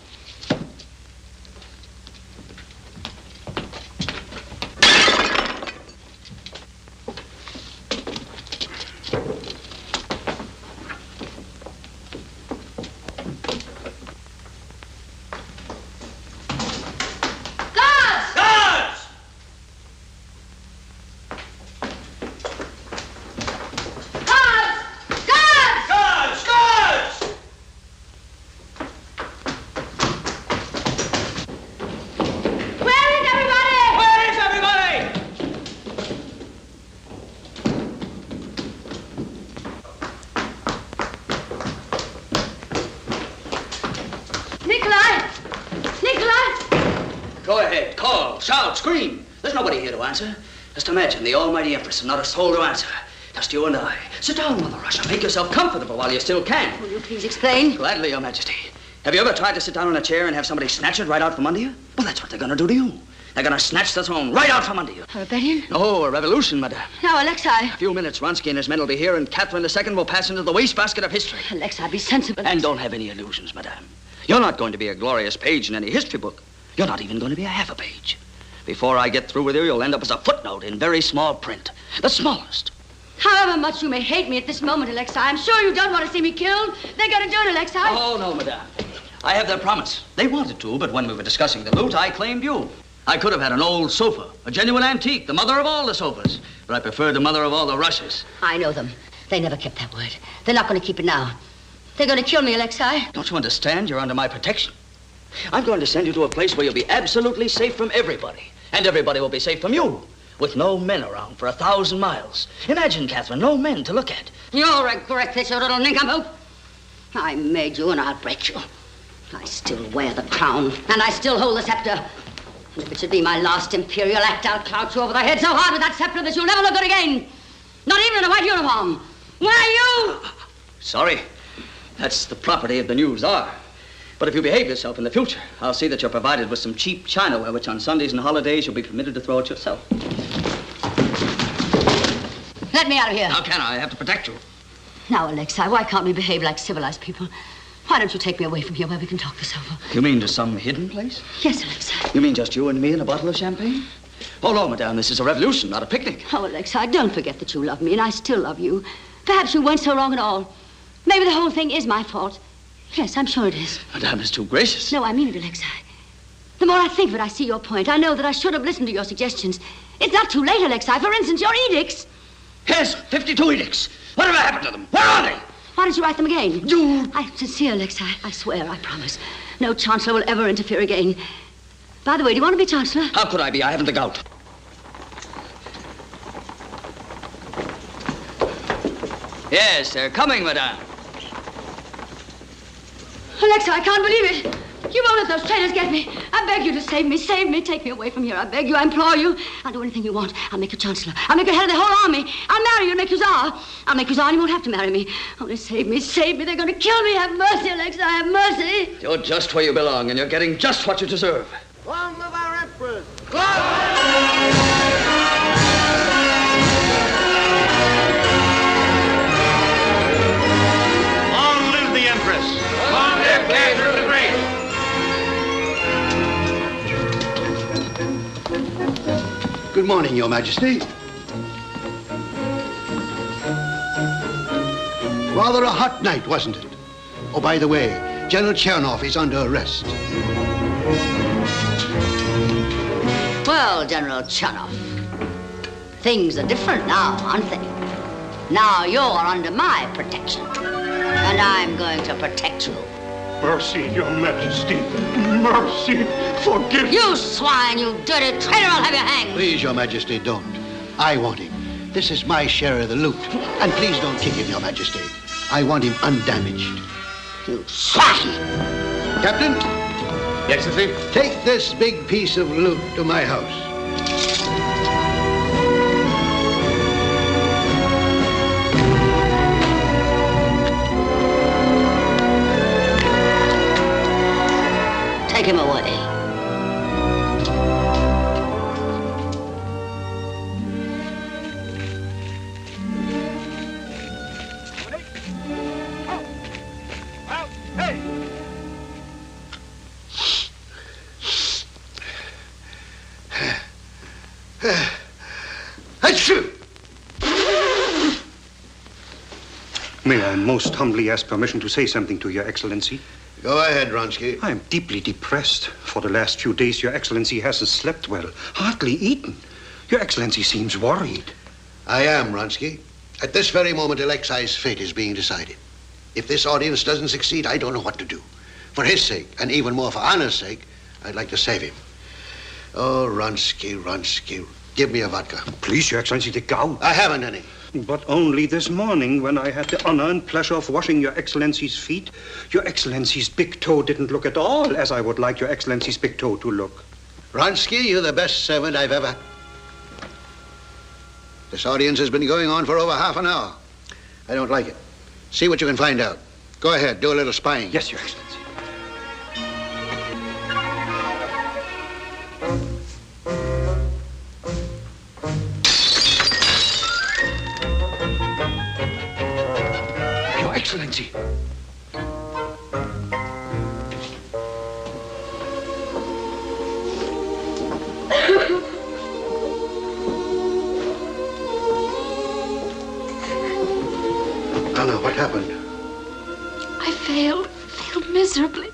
Go ahead, call, shout, scream. There's nobody here to answer. Just imagine the almighty Empress and not a soul to answer. Just you and I. Sit down, Mother Russia. Make yourself comfortable while you still can. Will you please explain? Gladly, Your Majesty. Have you ever tried to sit down in a chair and have somebody snatch it right out from under you? Well, that's what they're going to do to you. They're going to snatch the throne right out from under you. A rebellion? Oh, a revolution, madame. Now, Alexei. A few minutes, Vronsky and his men will be here, and Catherine II will pass into the wastebasket of history. Alexei, be sensible. And don't have any illusions, madame. You're not going to be a glorious page in any history book. You're not even going to be a half a page. Before I get through with you, you'll end up as a footnote in very small print. The smallest. However much you may hate me at this moment, Alexei, I'm sure you don't want to see me killed. They're going to do it, Alexei. Oh, no, madame. I have their promise. They wanted to, but when we were discussing the loot, I claimed you. I could have had an old sofa, a genuine antique, the mother of all the sofas. But I preferred the mother of all the rushes. I know them. They never kept that word. They're not going to keep it now. They're going to kill me, Alexei. Don't you understand? You're under my protection. I'm going to send you to a place where you'll be absolutely safe from everybody. And everybody will be safe from you. With no men around for 1,000 miles. Imagine, Catherine, no men to look at. You'll regret this, you little nincompoop. I made you and I'll break you. I still wear the crown, and I still hold the scepter. And if it should be my last imperial act, I'll clout you over the head so hard with that scepter that you'll never look good again. Not even in a white uniform. Why, you... Sorry. That's the property of the new Tsar. But if you behave yourself in the future, I'll see that you're provided with some cheap chinaware, which on Sundays and holidays you'll be permitted to throw at yourself. Let me out of here. How can I? I have to protect you. Now, Alexei, why can't we behave like civilized people? Why don't you take me away from here where we can talk this over? You mean to some hidden place? Yes, Alexei. You mean just you and me and a bottle of champagne? Oh, no, madame, this is a revolution, not a picnic. Oh, Alexei, don't forget that you love me, and I still love you. Perhaps you weren't so wrong at all. Maybe the whole thing is my fault. Yes, I'm sure it is. Madame is too gracious. No, I mean it, Alexei. The more I think of it, I see your point. I know that I should have listened to your suggestions. It's not too late, Alexei. For instance, your edicts. Yes, 52 edicts. Whatever happened to them? Where are they? Why don't you write them again? I'm sincere, Alexei. I swear, I promise. No chancellor will ever interfere again. By the way, do you want to be chancellor? How could I be? I haven't the gout. Yes, they're coming, madame. Alexei, I can't believe it. You won't let those traitors get me. I beg you to save me. Save me. Take me away from here. I beg you. I implore you. I'll do anything you want. I'll make you chancellor. I'll make you head of the whole army. I'll marry you and make you Tsar. I'll make you Tsar and you won't have to marry me. Only save me. Save me. They're going to kill me. Have mercy, Alexei. Have mercy. You're just where you belong, and you're getting just what you deserve. Long live our Empress! Long live the Empress! Long live Catherine the Great! Good morning, Your Majesty. Rather a hot night, wasn't it? Oh, by the way, General Chernov is under arrest. Well, General Chernov, things are different now, aren't they? Now you're under my protection, and I'm going to protect you. Mercy, Your Majesty. Mercy. Forgive me. You swine, you dirty traitor, I'll have you hanged. Please, Your Majesty, don't. I want him. This is my share of the loot. And please don't kick him, Your Majesty. I want him undamaged. You swine! Captain? Yes, Excellency? Take this big piece of loot to my house. Take him away. Achoo! May I most humbly ask permission to say something to Your Excellency? Go ahead, Vronsky. I am deeply depressed. For the last few days, Your Excellency hasn't slept well, hardly eaten. Your Excellency seems worried. I am, Vronsky. At this very moment, Alexei's fate is being decided. If this audience doesn't succeed, I don't know what to do. For his sake, and even more for Anna's sake, I'd like to save him. Oh, Vronsky, give me a vodka. Please, Your Excellency, the gout. I haven't any. But only this morning, when I had the honor and pleasure of washing Your Excellency's feet, Your Excellency's big toe didn't look at all as I would like Your Excellency's big toe to look. Vronsky, you're the best servant I've ever... This audience has been going on for over half an hour. I don't like it. See what you can find out. Go ahead, do a little spying. Yes, Your Excellency. Your Excellency. Anna, what happened? I failed miserably.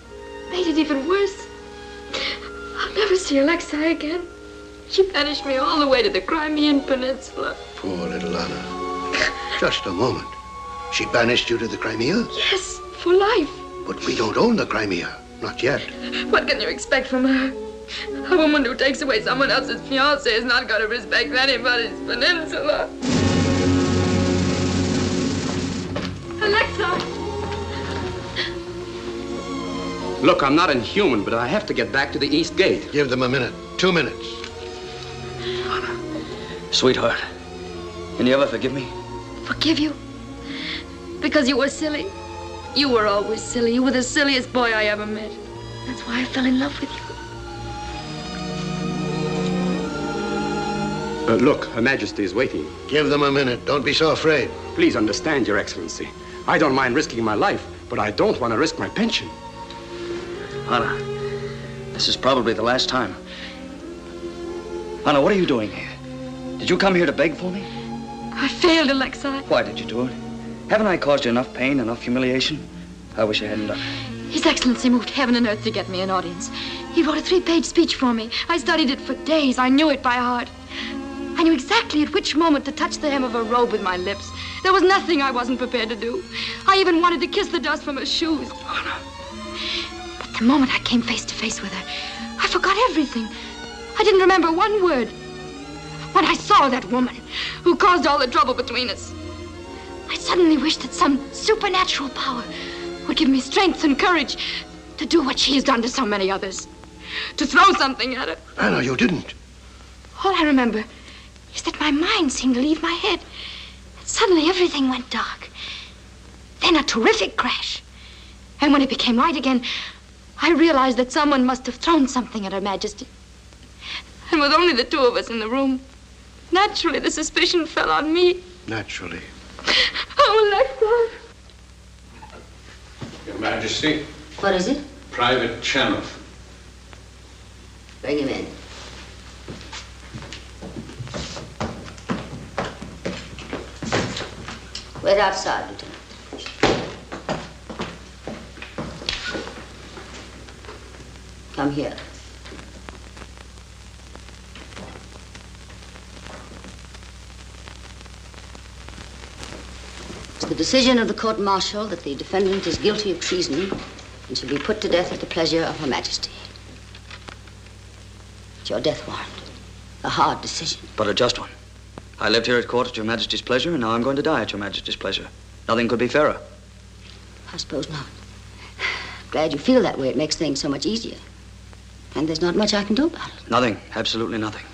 Made it even worse. I'll never see Alexei again. She banished me all the way to the Crimean Peninsula. Poor little Anna. Just a moment. She banished you to the Crimea? Yes, for life. But we don't own the Crimea. Not yet. What can you expect from her? A woman who takes away someone else's fiancé is not going to respect anybody's peninsula. Alexa! Look, I'm not inhuman, but I have to get back to the East Gate. Give them a minute. 2 minutes. Sweetheart, can you ever forgive me? Forgive you? Because you were silly? You were always silly. You were the silliest boy I ever met. That's why I fell in love with you. Look, Her Majesty is waiting. Give them a minute. Don't be so afraid. Please understand, Your Excellency. I don't mind risking my life, but I don't want to risk my pension. Anna, this is probably the last time. Anna, what are you doing here? Did you come here to beg for me? I failed, Alexei. Why did you do it? Haven't I caused you enough pain, enough humiliation? I wish I hadn't done it. His Excellency moved heaven and earth to get me an audience. He wrote a 3-page speech for me. I studied it for days. I knew it by heart. I knew exactly at which moment to touch the hem of her robe with my lips. There was nothing I wasn't prepared to do. I even wanted to kiss the dust from her shoes. Anna. But the moment I came face to face with her, I forgot everything. I didn't remember one word. When I saw that woman who caused all the trouble between us, I suddenly wished that some supernatural power would give me strength and courage to do what she has done to so many others. To throw something at her. Anna, you didn't. All I remember is that my mind seemed to leave my head. And suddenly everything went dark. Then a terrific crash. And when it became light again, I realized that someone must have thrown something at Her Majesty. And with only the two of us in the room, naturally the suspicion fell on me. Naturally. Oh, Alexa! Your Majesty. What is it? Private Chanoff. Bring him in. Wait outside, Lieutenant. Come here. It's the decision of the court-martial that the defendant is guilty of treason and shall be put to death at the pleasure of Her Majesty. It's your death warrant. A hard decision. But a just one. I lived here at court at Your Majesty's pleasure, and now I'm going to die at Your Majesty's pleasure. Nothing could be fairer. I suppose not. Glad you feel that way. It makes things so much easier. And there's not much I can do about it. Nothing. Absolutely nothing.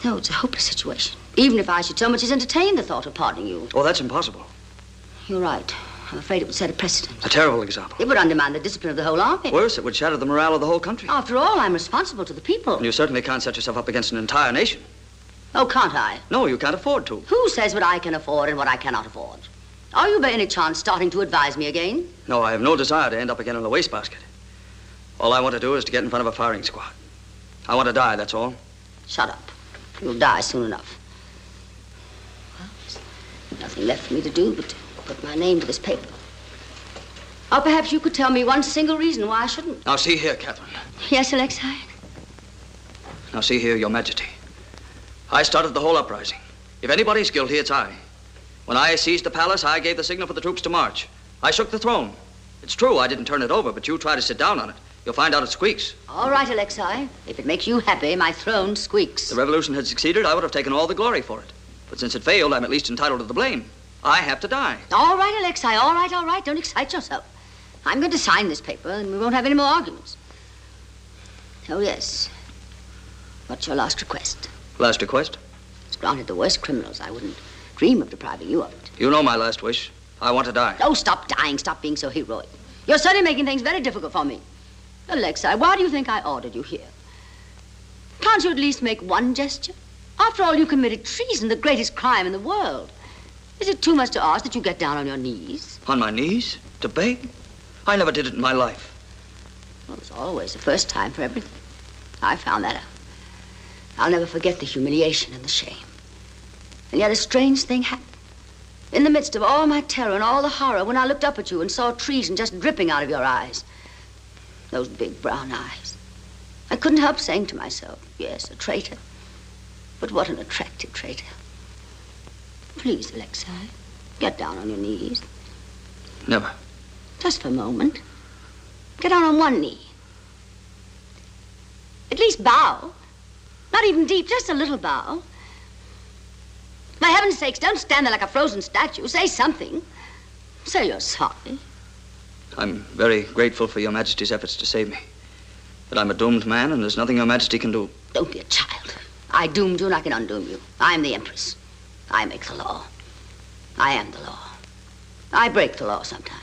No, it's a hopeless situation. Even if I should so much as entertain the thought of pardoning you. Oh, that's impossible. You're right. I'm afraid it would set a precedent. A terrible example. It would undermine the discipline of the whole army. Worse, it would shatter the morale of the whole country. After all, I'm responsible to the people. And you certainly can't set yourself up against an entire nation. Oh, can't I? No, you can't afford to. Who says what I can afford and what I cannot afford? Are you by any chance starting to advise me again? No, I have no desire to end up again in the wastebasket. All I want to do is to get in front of a firing squad. I want to die, that's all. Shut up. You'll die soon enough. Well, there's nothing left for me to do but to put my name to this paper. Or perhaps you could tell me one single reason why I shouldn't. Now, see here, Catherine. Yes, Alexei? Now, see here, Your Majesty. I started the whole uprising. If anybody's guilty, it's I. When I seized the palace, I gave the signal for the troops to march. I shook the throne. It's true I didn't turn it over, but you try to sit down on it. You'll find out it squeaks. All right, Alexei. If it makes you happy, my throne squeaks. If the revolution had succeeded, I would have taken all the glory for it. But since it failed, I'm at least entitled to the blame. I have to die. All right, Alexei. All right. Don't excite yourself. I'm going to sign this paper, and we won't have any more arguments. Oh, yes. What's your last request? Last request? It's granted the worst criminals. I wouldn't dream of depriving you of it. You know my last wish. I want to die. Oh, stop dying. Stop being so heroic. You're certainly making things very difficult for me. Alexei, why do you think I ordered you here? Can't you at least make one gesture? After all, you committed treason, the greatest crime in the world. Is it too much to ask that you get down on your knees? On my knees? To beg? I never did it in my life. Well, there's always a first time for everything. I found that out. I'll never forget the humiliation and the shame. And yet a strange thing happened. In the midst of all my terror and all the horror, when I looked up at you and saw treason just dripping out of your eyes, those big brown eyes, I couldn't help saying to myself, yes, a traitor, but what an attractive traitor. Please, Alexei, get down on your knees. Never. Just for a moment. Get down on one knee. At least bow. Not even deep, just a little bow. For heaven's sakes, don't stand there like a frozen statue. Say something. Say you're sorry. I'm very grateful for Your Majesty's efforts to save me. But I'm a doomed man, and there's nothing Your Majesty can do. Don't be a child. I doomed you, and I can undoom you. I'm the Empress. I make the law. I am the law. I break the law sometimes.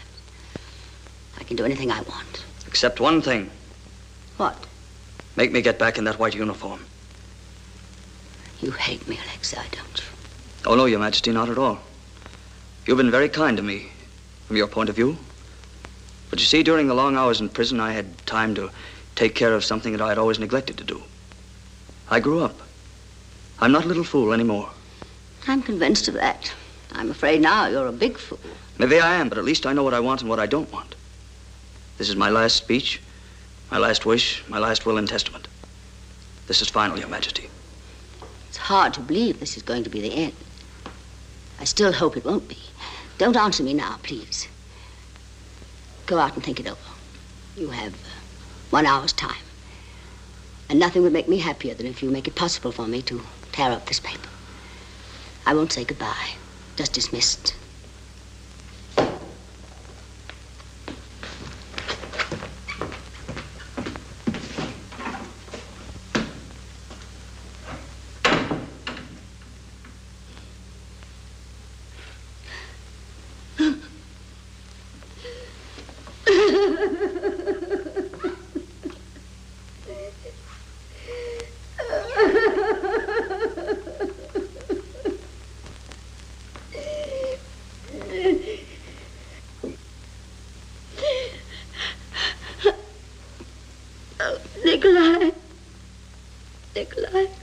I can do anything I want. Except one thing. What? Make me get back in that white uniform. You hate me, Alexei, don't you? Oh, no, Your Majesty, not at all. You've been very kind to me, from your point of view. But you see, during the long hours in prison, I had time to take care of something that I had always neglected to do. I grew up. I'm not a little fool anymore. I'm convinced of that. I'm afraid now you're a big fool. Maybe I am, but at least I know what I want and what I don't want. This is my last speech, my last wish, my last will and testament. This is final, Your Majesty. It's hard to believe this is going to be the end. I still hope it won't be. Don't answer me now, please. Go out and think it over. You have 1 hour's time. And nothing would make me happier than if you make it possible for me to tear up this paper. I won't say goodbye. Just dismissed.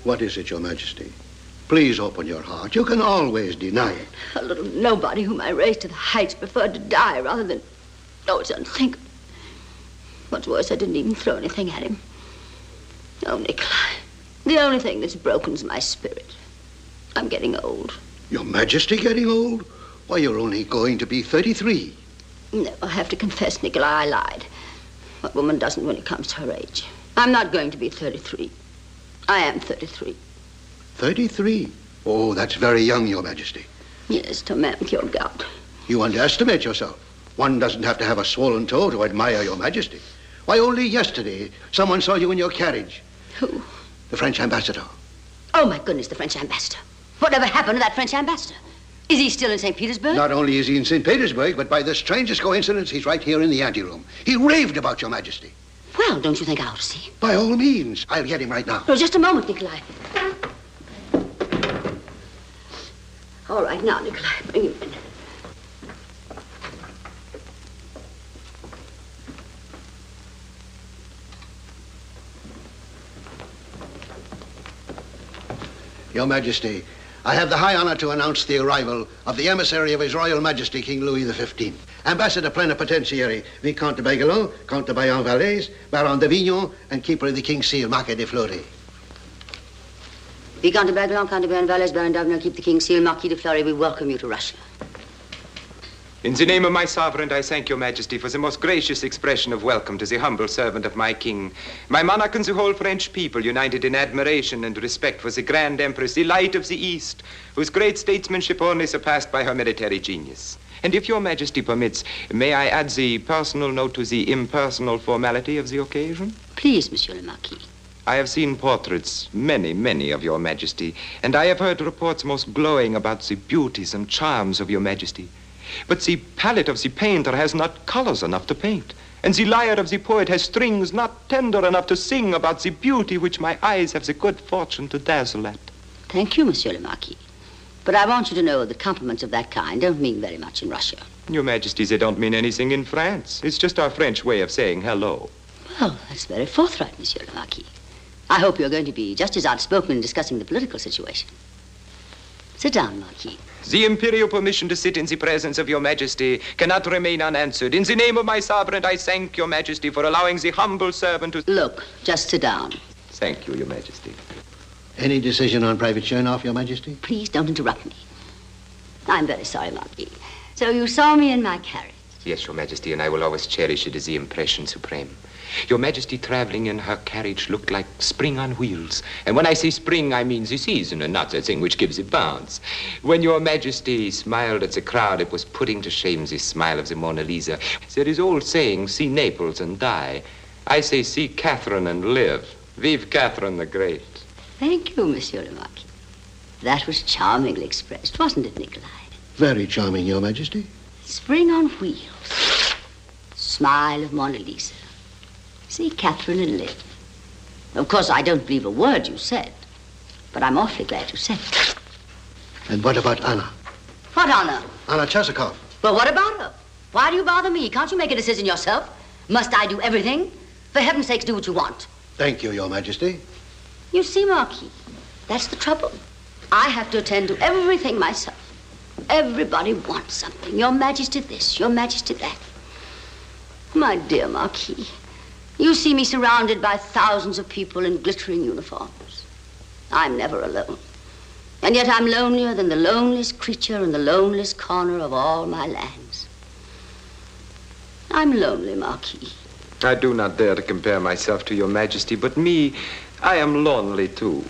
What is it, Your Majesty? Please open your heart. You can always deny it. A little nobody whom I raised to the heights preferred to die rather than... Oh, it's unthinkable. What's worse, I didn't even throw anything at him. Oh, Nikolai, the only thing that's broken is my spirit. I'm getting old. Your Majesty getting old? Why, you're only going to be 33. No, I have to confess, Nikolai, I lied. What woman doesn't when it comes to her age? I'm not going to be 33. I am 33. 33? Oh, that's very young, Your Majesty. Yes, to a man with your gout. You underestimate yourself. One doesn't have to have a swollen toe to admire Your Majesty. Why, only yesterday, someone saw you in your carriage. Who? The French ambassador. Oh, my goodness, the French ambassador. Whatever happened to that French ambassador? Is he still in St. Petersburg? Not only is he in St. Petersburg, but by the strangest coincidence, he's right here in the anteroom. He raved about Your Majesty. Well, don't you think I ought to see him? By all means. I'll get him right now. No, just a moment, Nikolai. All right, now, Nikolai, bring him in. Your Majesty, I have the high honor to announce the arrival of the emissary of His Royal Majesty King Louis XV. Ambassador Plenipotentiary, Vicomte de Baguelon, Comte de Bayon-Valais, Baron d'Avignon, and Keeper of the King's Seal, Marquis de Fleury. Vicomte de Baguelon, Comte de Bayon-Valais, Baron d'Avignon, keep the King's Seal, Marquis de Fleury, we welcome you to Russia. In the name of my sovereign, I thank your majesty for the most gracious expression of welcome to the humble servant of my king, my monarch and the whole French people, united in admiration and respect for the grand empress, the light of the East, whose great statesmanship only surpassed by her military genius. And if your majesty permits, may I add the personal note to the impersonal formality of the occasion? Please, Monsieur le Marquis. I have seen portraits, many of your majesty, and I have heard reports most glowing about the beauties and charms of your majesty. But the palette of the painter has not colors enough to paint, and the lyre of the poet has strings not tender enough to sing about the beauty which my eyes have the good fortune to dazzle at. Thank you, Monsieur le Marquis. But I want you to know that compliments of that kind don't mean very much in Russia. Your majesty, they don't mean anything in France. It's just our French way of saying hello. Well, that's very forthright, Monsieur le Marquis. I hope you're going to be just as outspoken in discussing the political situation. Sit down, Marquis. The imperial permission to sit in the presence of your majesty cannot remain unanswered. In the name of my sovereign, I thank your majesty for allowing the humble servant to... Look, just sit down. Thank you, your majesty. Any decision on Private Chernoff, Your Majesty? Please don't interrupt me. I'm very sorry, Marquis. So you saw me in my carriage? Yes, your majesty, and I will always cherish it as the impression supreme. Your majesty traveling in her carriage looked like spring on wheels. And when I say spring, I mean the season and not the thing which gives it bounds. When your majesty smiled at the crowd, it was putting to shame the smile of the Mona Lisa. There is old saying, see Naples and die. I say, see Catherine and live. Vive Catherine the Great. Thank you, Monsieur le Marquis. That was charmingly expressed, wasn't it, Nikolai? Very charming, Your Majesty. Spring on wheels. Smile of Mona Lisa. See Catherine and live. Of course, I don't believe a word you said, but I'm awfully glad you said it. And what about Anna? What Anna? Anna Chesikov. Well, what about her? Why do you bother me? Can't you make a decision yourself? Must I do everything? For heaven's sakes, do what you want. Thank you, Your Majesty. You see, Marquis, that's the trouble. I have to attend to everything myself. Everybody wants something. Your Majesty this, Your Majesty that. My dear Marquis, you see me surrounded by thousands of people in glittering uniforms. I'm never alone. And yet I'm lonelier than the loneliest creature in the loneliest corner of all my lands. I'm lonely, Marquis. I do not dare to compare myself to your majesty, but me, I am lonely too.